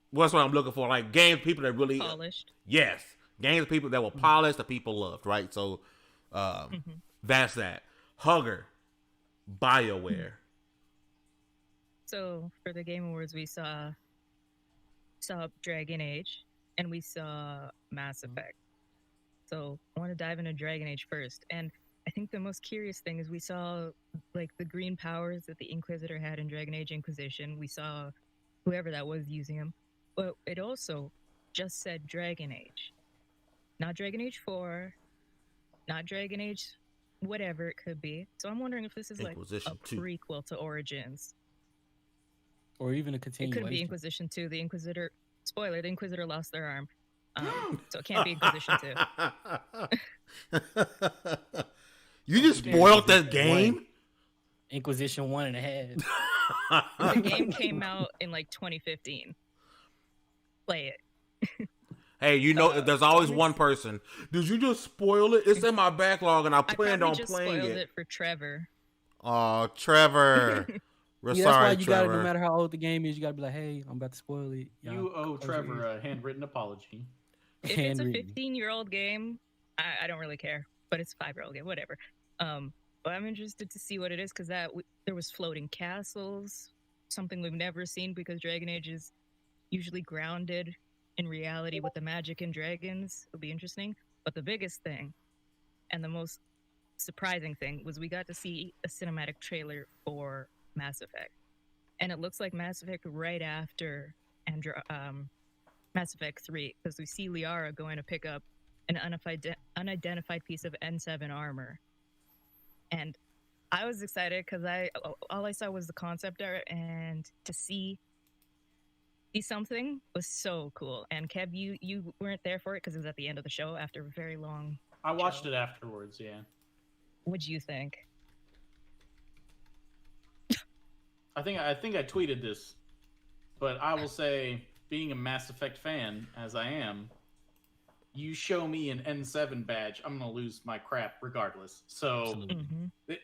what's what I'm looking for? Like games, people that really polished. Yes. Games, people that were polished, that people loved, right? So that's that. Hugger, BioWare. So for the Game Awards, we saw Dragon Age and we saw Mass Effect. So I want to dive into Dragon Age first. And I think the most curious thing is we saw like the green powers that the Inquisitor had in Dragon Age Inquisition. We saw whoever that was using them. But it also just said Dragon Age. Not Dragon Age 4, not Dragon Age whatever it could be. So I'm wondering if this is like a prequel to Origins. Or even a continuation. It could be Inquisition 2. The Inquisitor, spoiler, the Inquisitor lost their arm. So it can't be Inquisition 2. You just spoiled that game? Inquisition 1.5. The game came out in like 2015. Play it. Hey, there's always one person. Did you just spoil it? It's in my backlog, and I planned on playing spoiled it for Trevor. Oh, Trevor. We're that's sorry, why you Trevor. gotta, no matter how old the game is, you gotta be like, hey, I'm about to spoil it. You owe Trevor a handwritten apology. If it's a 15-year-old game, I don't really care. But it's a 5-year-old game, whatever. But I'm interested to see what it is, because there was floating castles, something we've never seen, because Dragon Age is usually grounded in reality with the magic and dragons. It'll be interesting. But the biggest thing, and the most surprising thing, was we got to see a cinematic trailer for Mass Effect. And it looks like Mass Effect right after Mass Effect 3, because we see Liara going to pick up an unidentified piece of N7 armor. And I was excited because all I saw was the concept art, and to see something was so cool. And Kev, you weren't there for it because it was at the end of the show after a very long. I watched show. it afterwards. Yeah. What'd you think? I think I tweeted this, but I will say, being a Mass Effect fan as I am, you show me an N7 badge, I'm gonna lose my crap regardless. So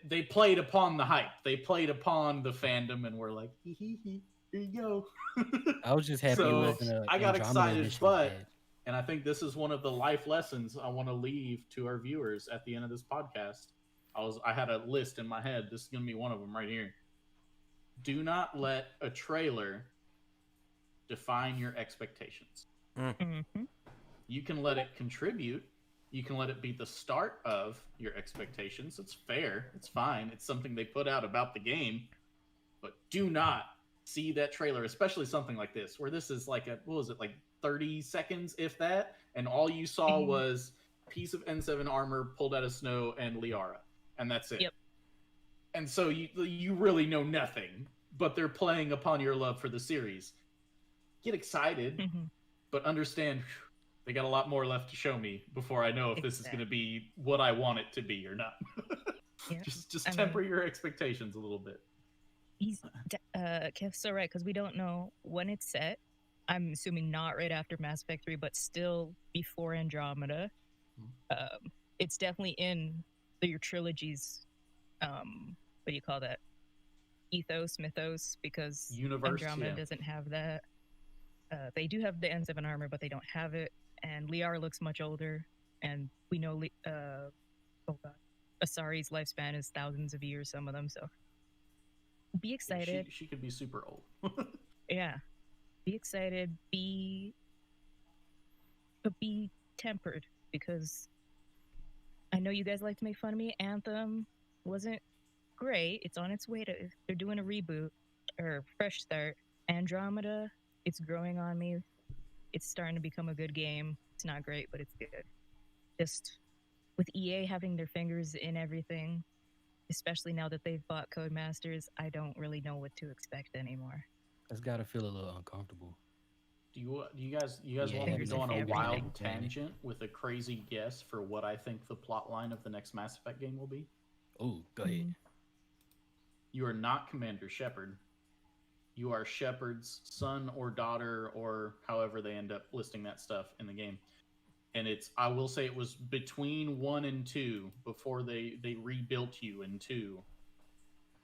they played upon the hype. They played upon the fandom, and we're like, hee hee hee, here you go. I was just happy it So wasn't a I got Andromeda excited, edition but badge. and I think this is one of the life lessons I want to leave to our viewers at the end of this podcast. I had a list in my head. This is gonna be one of them right here. Do not let a trailer define your expectations. Mm-hmm. You can let it contribute. You can let it be the start of your expectations. It's fair. It's fine. It's something they put out about the game. But do not see that trailer, especially something like this, where this is like what was it, like 30 seconds, if that? And all you saw was piece of N7 armor pulled out of snow and Liara. And that's it. Yep. And so you really know nothing, but they're playing upon your love for the series. Get excited, but understand they got a lot more left to show me before I know if this is going to be what I want it to be or not. Yeah. Just temper your expectations a little bit. Kev's so right, because we don't know when it's set. I'm assuming not right after Mass Effect 3, but still before Andromeda. It's definitely in your trilogy's what do you call that, mythos, because Universe, Andromeda doesn't have that. They do have the N7 armor, but they don't have it, and Liara looks much older, and we know Asari's lifespan is thousands of years, some of them, so be excited. She could be super old. Yeah, be excited, but be tempered, because I know you guys like to make fun of me. Anthem wasn't great. It's on its way to. They're doing a reboot or fresh start. Andromeda, it's growing on me. It's starting to become a good game. It's not great, but it's good. Just with EA having their fingers in everything, especially now that they've bought CodeMasters, I don't really know what to expect anymore. It's got to feel a little uncomfortable. Do you guys want me to go on a wild tangent with a crazy guess for what I think the plot line of the next Mass Effect game will be? Oh, go ahead. You are not Commander Shepard. You are Shepard's son or daughter, or however they end up listing that stuff in the game. And I will say it was between 1 and 2 before they rebuilt you in 2.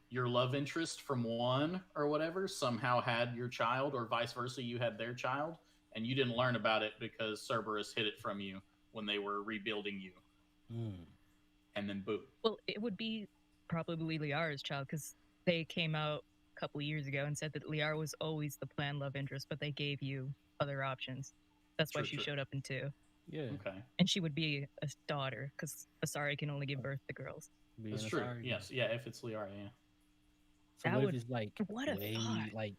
Your love interest from 1 or whatever somehow had your child, or vice versa, you had their child, and you didn't learn about it because Cerberus hid it from you when they were rebuilding you. And then boom. Well, it would be probably Liara's child, because they came out a couple years ago and said that Liara was always the planned love interest, but they gave you other options. That's why she showed up in 2. Yeah. Okay. And she would be a daughter, because Asari can only give birth to girls. That's true. Yes. Yeah, if it's Liara, yeah. So That what would- if it's like what a way, thought. like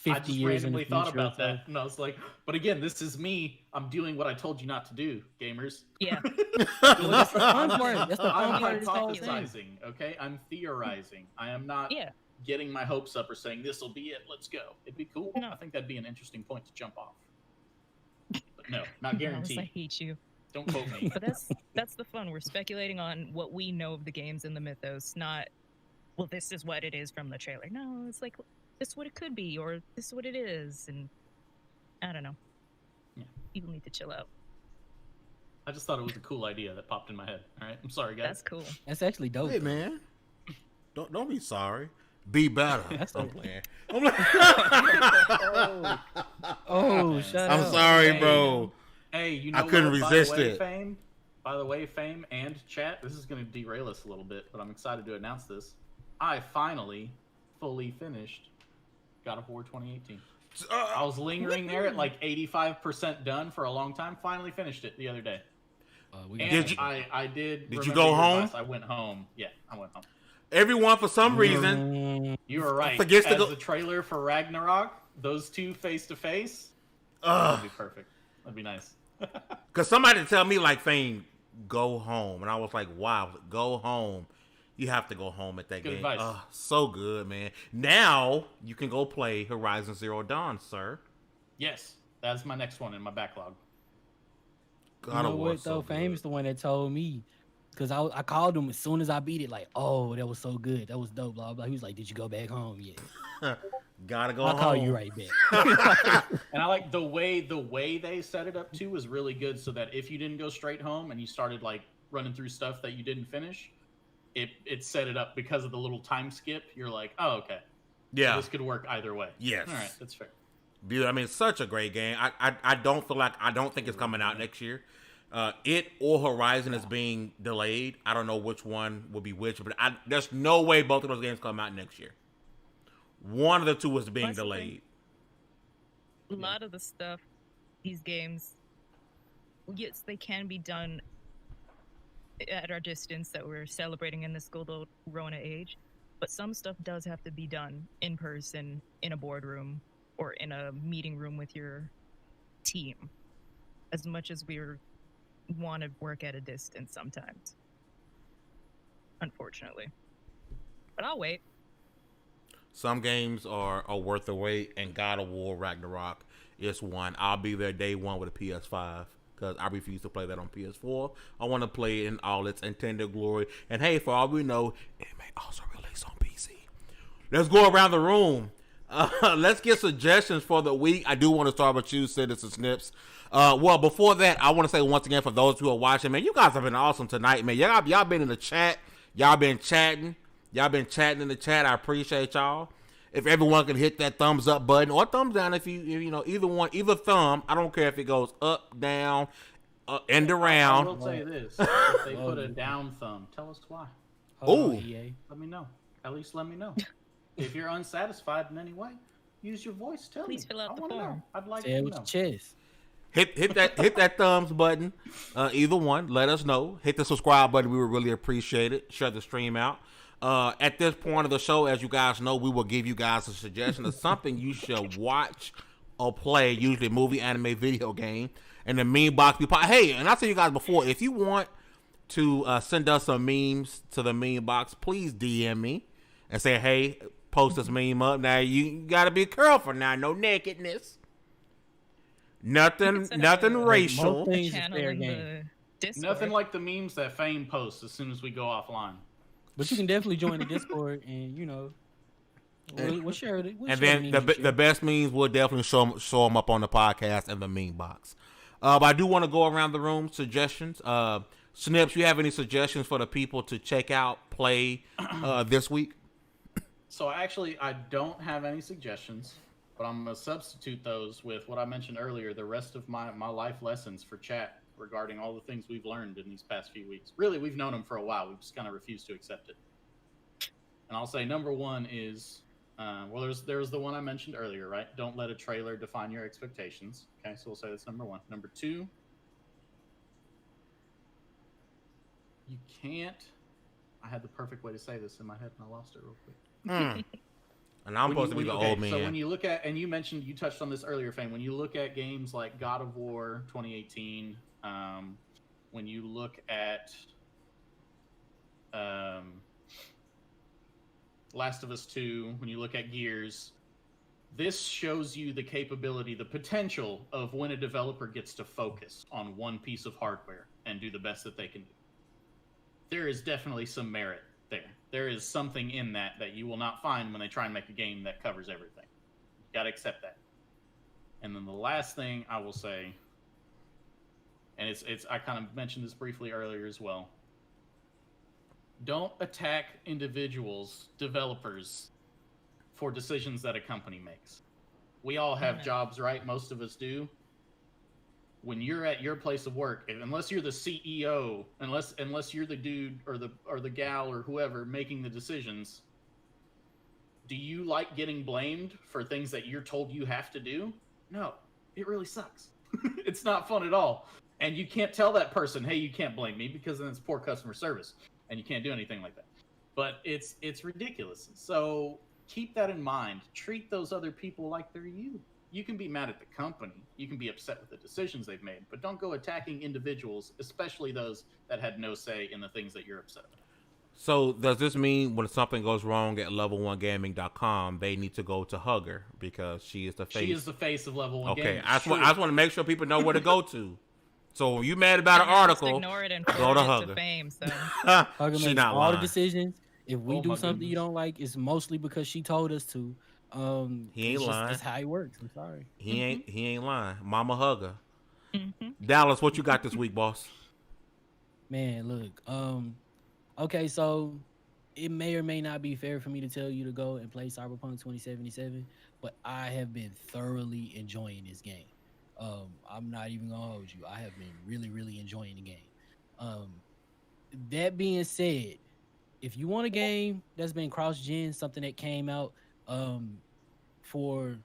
I 50 just years in the randomly future? thought about that, and I was like, but again, this is me. I'm doing what I told you not to do, gamers. Yeah. That's the fun part. That's the fun I'm part of this whole thing. hypothesizing, okay? I'm theorizing. I am not Yeah. getting my hopes up or saying this will be it. Let's go. It'd be cool. No. I think that'd be an interesting point to jump off. But no, not Alice, guaranteed. I hate you. Don't quote me. But that's the fun. We're speculating on what we know of the games and the mythos, not, well, this is what it is from the trailer. No, it's like, this is what it could be, or this is what it is, and I don't know. Yeah. People need to chill out. I just thought it was a cool idea that popped in my head. All right, I'm sorry, guys. That's cool. That's actually dope. Hey man, don't be sorry. Be better. That's I'm dope. playing. Oh, shut I'm up. sorry, Hey, bro. Hey, you know I couldn't what? resist By the way, it. Fame, by the way, Fame and chat, this is going to derail us a little bit, but I'm excited to announce this. I finally fully finished God of War 2018. I was lingering there at like 85% done for a long time. Finally finished it the other day. And Did you- I did. Did you remember go your home? advice. I went home. Yeah, I went home. Everyone, for some reason, You were right. Forgets to As go- the trailer for Ragnarok, those two face to face, ugh, that'd be perfect. That'd be nice. because somebody tell me like, Fame, go home, and I was like, wow, go home. You have to go home at that Good game. advice. So good, man. Now you can go play Horizon Zero Dawn, sir. Yes, that's my next one in my backlog. God You know of War, what so though? Fame's good. the one that told me, because I called him as soon as I beat it. Like, oh, that was so good. That was dope. Blah blah. He was like, "Did you go back home yet?" Gotta go I'll home. call you right back. And I like the way they set it up too was really good, so that if you didn't go straight home and you started like running through stuff that you didn't finish, it set it up because of the little time skip. You're like, oh, okay, Yeah. so this could work either way. Yes. All right, that's fair. Dude, I mean, it's such a great game. I don't think it's coming out next year. It or Horizon is being delayed. I don't know which one will be which, but there's no way both of those games come out next year. One of the two is being That's the thing. delayed. A lot of the stuff, these games, yes, they can be done at our distance that we're celebrating in this golden Rona age, but some stuff does have to be done in person, in a boardroom, or in a meeting room with your team. As much as we want to work at a distance sometimes, unfortunately. But I'll wait. Some games are worth the wait, and God of War Ragnarok is one. I'll be there day one with a PS5 because I refuse to play that on PS4. I want to play it in all its intended glory. And hey, for all we know, it may also release on PC. Let's go around the room. Let's get suggestions for the week. I do want to start with you, Citizen Snips. Well, before that, I want to say once again for those who are watching, man, you guys have been awesome tonight, man. Y'all been in the chat. Y'all been chatting. Y'all been chatting in the chat. I appreciate y'all. If everyone can hit that thumbs up button or thumbs down, if you know either one, either thumb. I don't care if it goes up, down, and I around. will say this: if they put a down thumb, tell us why. Hold on, Ooh. EA. Let me know. At least let me know. If you're unsatisfied in any way, use your voice. Tell Please me. fill out I the wanna form. know. I'd like Say to it with know. your chest. Hit that thumbs button. Either one. Let us know. Hit the subscribe button. We would really appreciate it. Share the stream out. At this point of the show, as you guys know, we will give you guys a suggestion of something you should watch or play, usually a movie, anime, video game. And the meme box be hey, and I said you guys before, if you want to send us some memes to the meme box, please DM me and say, hey, post this meme up. Now you gotta be careful now, no nakedness. Nothing racial. Most things is Channel fair in game. the Discord. Nothing like the memes that Fame posts as soon as we go offline. But you can definitely join the Discord and we'll share it. We'll And share then memes we share. the best memes will definitely show them up on the podcast and the meme box. But I do want to go around the room, suggestions. Snips, you have any suggestions for the people to check out, play this week? So I don't have any suggestions, but I'm going to substitute those with what I mentioned earlier, the rest of my life lessons for chat regarding all the things we've learned in these past few weeks. Really, we've known them for a while. We've just kind of refused to accept it. And I'll say number one is, there's the one I mentioned earlier, right? Don't let a trailer define your expectations. Okay, so we'll say that's number one. Number two, you can't. I had the perfect way to say this in my head and I lost it real quick. And I'm supposed to be the old man. So when you look at, and you touched on this earlier, Fame, when you look at games like God of War 2018, when you look at Last of Us 2, when you look at Gears, this shows you the capability, the potential of when a developer gets to focus on one piece of hardware and do the best that they can do. There is definitely some merit there. There is something in that you will not find when they try and make a game that covers everything. You got to accept that. And then the last thing I will say, and it's I kind of mentioned this briefly earlier as well. Don't attack individuals, developers, for decisions that a company makes. We all have jobs, right? Most of us do. When you're at your place of work, unless you're the CEO, unless you're the dude or the gal or whoever making the decisions, do you like getting blamed for things that you're told you have to do? No, it really sucks. It's not fun at all. And you can't tell that person, hey, you can't blame me, because then it's poor customer service and you can't do anything like that. But it's ridiculous. So keep that in mind. Treat those other people like they're you. You can be mad at the company. You can be upset with the decisions they've made, but don't go attacking individuals, especially those that had no say in the things that you're upset about. So does this mean when something goes wrong at level1gaming.com, they need to go to Hugger because she is the face? She is the face of Level 1 Okay, Gaming. I just want to make sure people know where to go to. So when you mad about an And I just article, ignore it and go forward to it Hugger. to fame. So Hugger She makes not all the lying. decisions. If we Oh do my something you goodness. don't like, it's mostly because she told us to. He ain't it's just, lying. that's how it works. I'm sorry. He ain't lying. Mama Hugger. mhm. Dallas, what you got this week, boss? Man, look. Okay, so it may or may not be fair for me to tell you to go and play Cyberpunk 2077, but I have been thoroughly enjoying this game. I'm not even gonna hold you. I have been really, really enjoying the game. Um, that being said, if you want a game that's been cross-gen, something that came out for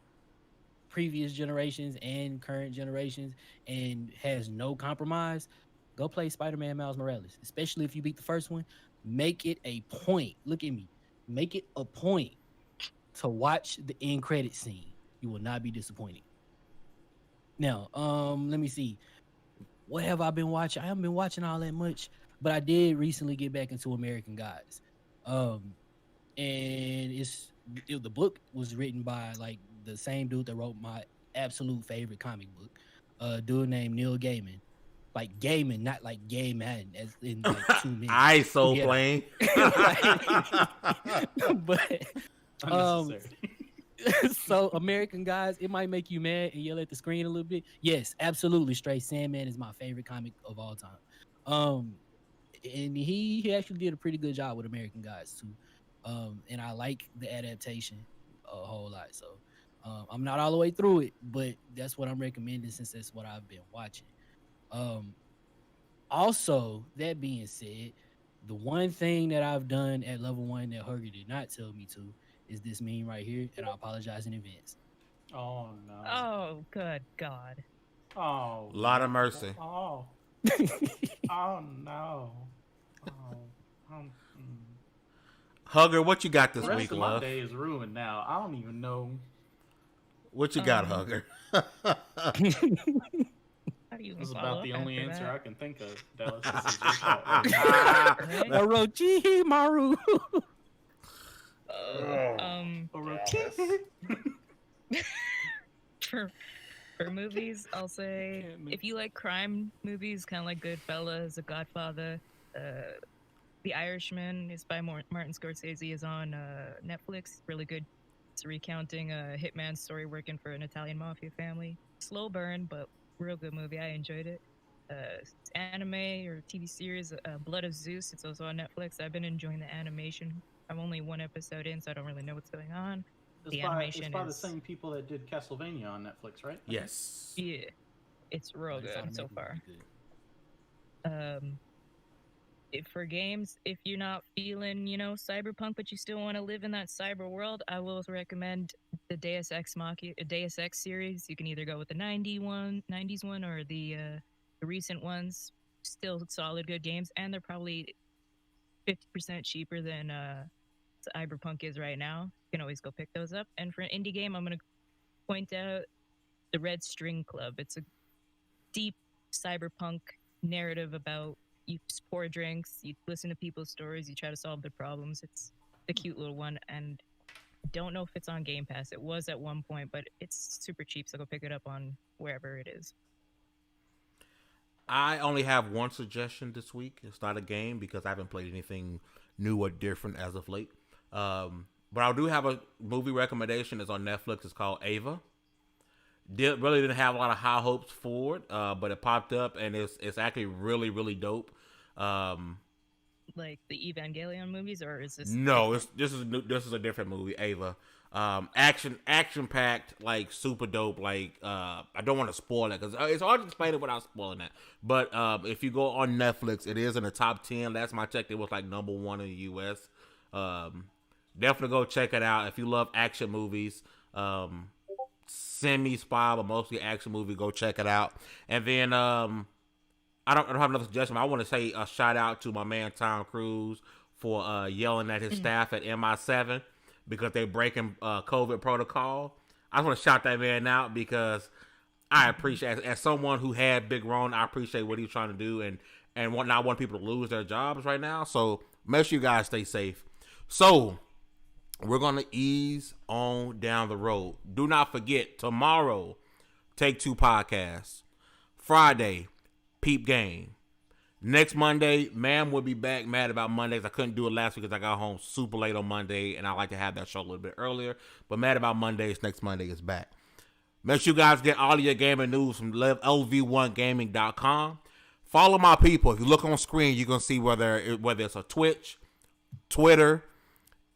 previous generations and current generations and has no compromise, go play Spider-Man Miles Morales. Especially if you beat the first one, make it a point. Look at me. Make it a point to watch the end credit scene. You will not be disappointed. Now, let me see. What have I been watching? I haven't been watching all that much, but I did recently get back into American Gods. And the book was written by like the same dude that wrote my absolute favorite comic book, a dude named Neil Gaiman. Like Gaiman, not like Gay Man, as in like 2 minutes. I so Yeah. plain. But Unnecessary. so American Gods, it might make you mad and yell at the screen a little bit. Yes, absolutely. Straight Sandman is my favorite comic of all time. And he actually did a pretty good job with American Gods too. And I like the adaptation a whole lot. So I'm not all the way through it, but that's what I'm recommending since that's what I've been watching. Also, that being said, the one thing that I've done at level 1 that Hugger did not tell me to is this meme right here, and I apologize in advance. Oh no. Oh, good God. Oh. Lot of no. mercy. Oh. Oh no. Oh. Mm. Hugger, what you got this The rest week, of my love? day is ruined now. I don't even know. What you got, Hugger? How do you even This is follow about the up only after answer that? I can think of. Dallas, this is your fault. Right? Orochimaru. For movies, I'll say Can't make- if you like crime movies, kind of like Goodfellas, The Godfather, The Irishman is by Martin Scorsese, is on Netflix. Really good. It's recounting a hitman's story working for an Italian mafia family. Slow burn, but real good movie. I enjoyed it. Anime or TV series, Blood of Zeus. It's also on Netflix. I've been enjoying the animation. I'm only 1 episode in, so I don't really know what's going on. It's by the same people that did Castlevania on Netflix, right? Yes. Yeah, it's real It's good automatically so far. good. If for games, if you're not feeling, cyberpunk, but you still want to live in that cyber world, I will recommend the Deus Ex series. You can either go with the 90s one, or the recent ones. Still solid, good games, and they're probably 50% cheaper than Cyberpunk is right now. You can always go pick those up. And for an indie game, I'm going to point out the Red String Club. It's a deep cyberpunk narrative about you pour drinks, you listen to people's stories, you try to solve their problems. It's the cute little one, and I don't know if it's on Game Pass. It was at one point, but it's super cheap, so go pick it up on wherever it is. I only have one suggestion this week. It's not a game because I haven't played anything new or different as of late. But I do have a movie recommendation. It's on Netflix. It's called Ava. Really didn't have a lot of high hopes for it, but it popped up and it's actually really, really dope. Like the Evangelion movies, or is this? No, this is a different movie, Ava. Action packed, like super dope. Like I don't want to spoil it because it's hard to explain it without spoiling that. But if you go on Netflix, it is in the top 10. Last time I checked, it was like number 1 in the U.S. Definitely go check it out if you love action movies. Semi-spy, but mostly action movie. Go check it out. And then I don't have another suggestion. I want to say a shout out to my man Tom Cruise for yelling at his staff at MI7 because they're breaking COVID protocol. I just want to shout that man out because I appreciate, as someone who had Big Ron, I appreciate what he's trying to do and not want people to lose their jobs right now. So Make sure you guys stay safe. So, we're going to ease on down the road. Do not forget, tomorrow, Take Two Podcasts. Friday, Peep Game. Next Monday, Ma'am will be back. Mad about Mondays. I couldn't do it last week because I got home super late on Monday, and I like to have that show a little bit earlier. But Mad about Mondays, next Monday is back. Make sure you guys get all of your gaming news from LV1Gaming.com. Follow my people. If you look on screen, you're going to see whether it's a Twitch, Twitter,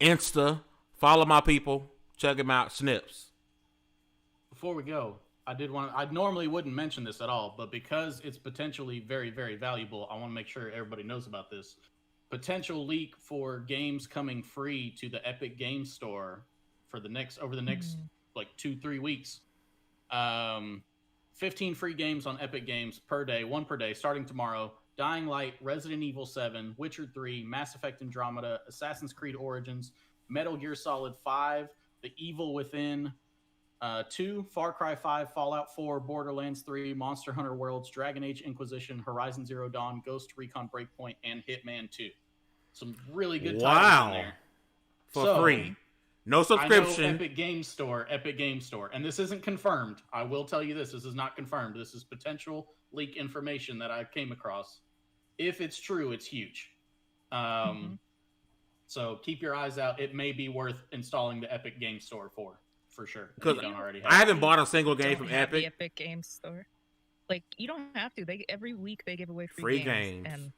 Insta. Follow my people. Check them out. Snips. Before we go, I normally wouldn't mention this at all, but because it's potentially very, very valuable, I want to make sure everybody knows about this. Potential leak for games coming free to the Epic Games Store for over the next like 2-3 weeks. 15 free games on Epic Games per day, one per day, starting tomorrow. Dying Light, Resident Evil 7, Witcher 3, Mass Effect Andromeda, Assassin's Creed Origins, Metal Gear Solid 5, The Evil Within 2, Far Cry 5, Fallout 4, Borderlands 3, Monster Hunter Worlds, Dragon Age Inquisition, Horizon Zero Dawn, Ghost Recon Breakpoint, and Hitman 2. Some really good titles in there. For free. No subscription. I know Epic Games Store, and this isn't confirmed. I will tell you this is not confirmed. This is potential leak information that I came across. If it's true, it's huge. So keep your eyes out. It may be worth installing the Epic Games Store for sure. Because you don't already have I haven't bought a single game from have Epic. The Epic Games Store. Like, you don't have to. Every week they give away Free games. games. And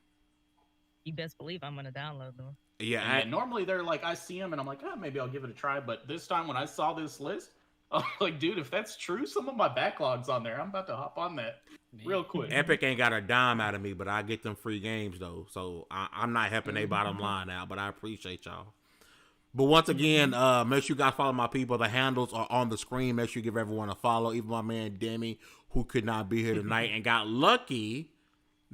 you best believe I'm going to download them. Yeah, normally they're like, I see them and I'm like, maybe I'll give it a try. But this time when I saw this list, I'm like, dude, if that's true, some of my backlog's on there. I'm about to hop on that real quick. Epic ain't got a dime out of me, but I get them free games though. So I'm not helping their bottom line out, but I appreciate y'all. But once again, make sure you guys follow my people. The handles are on the screen. Make sure you give everyone a follow. Even my man Demi, who could not be here tonight and got lucky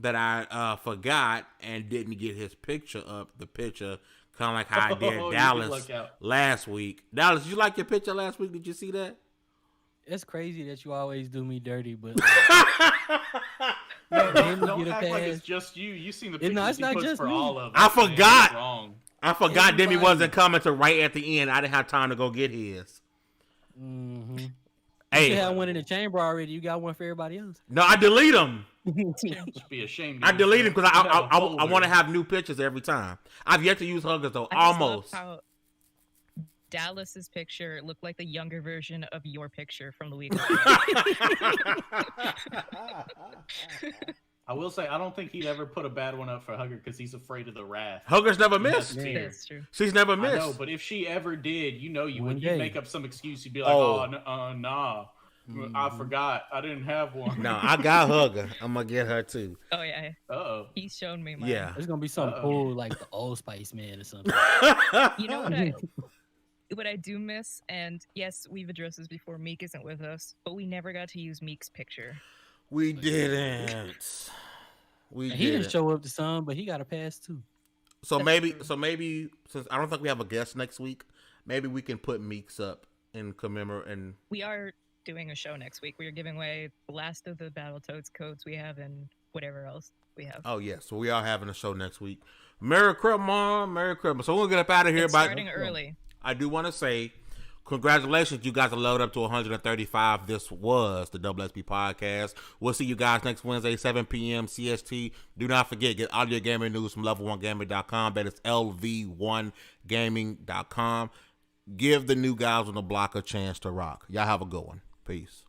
that I forgot and didn't get his picture up. The picture, kind of like how I did Dallas last week. Dallas, did you like your picture last week? Did you see that? It's crazy that you always do me dirty, but don't act like it's just you. You seen the pictures it's not he puts just for me. all of us. I forgot. Wrong. I forgot Demi wasn't coming to right at the end. I didn't have time to go get his. Mm-hmm. Hey, you had one in the chamber already. You got one for everybody else. No, I delete them. Just be ashamed. I delete them because I want to have new pictures every time. I've yet to use Huggers though. Almost. How Dallas's picture looked like the younger version of your picture from the week. I will say, I don't think he'd ever put a bad one up for Hugger because he's afraid of the wrath. Hugger's never missed. That's true. She's never missed. I know, but if she ever did, you would. You'd make up some excuse. You'd be like, nah. I forgot. I didn't have one. No, I got Hugger. I'm going to get her too. Oh, yeah. Uh-oh. He's shown me mine. Yeah. There's going to be something cool like the Old Spice Man or something. You know what I do miss, and yes, we've addressed this before, Meek isn't with us, but we never got to use Meek's picture. We didn't. He didn't show up to some, but he got a pass too. So maybe since I don't think we have a guest next week, maybe we can put Meeks up and commemorate. And we are doing a show next week. We are giving away the last of the Battletoads codes we have and whatever else we have. Oh yeah, so we are having a show next week. Merry Christmas, Merry Christmas. So we'll get up out of here. It's starting early. I do want to say, congratulations, you guys are loaded up to 135. This was the Double SP Podcast. We'll see you guys next Wednesday, 7 p.m. CST. Do not forget, get all your gaming news from level1gaming.com. That is LV1gaming.com. Give the new guys on the block a chance to rock. Y'all have a good one. Peace.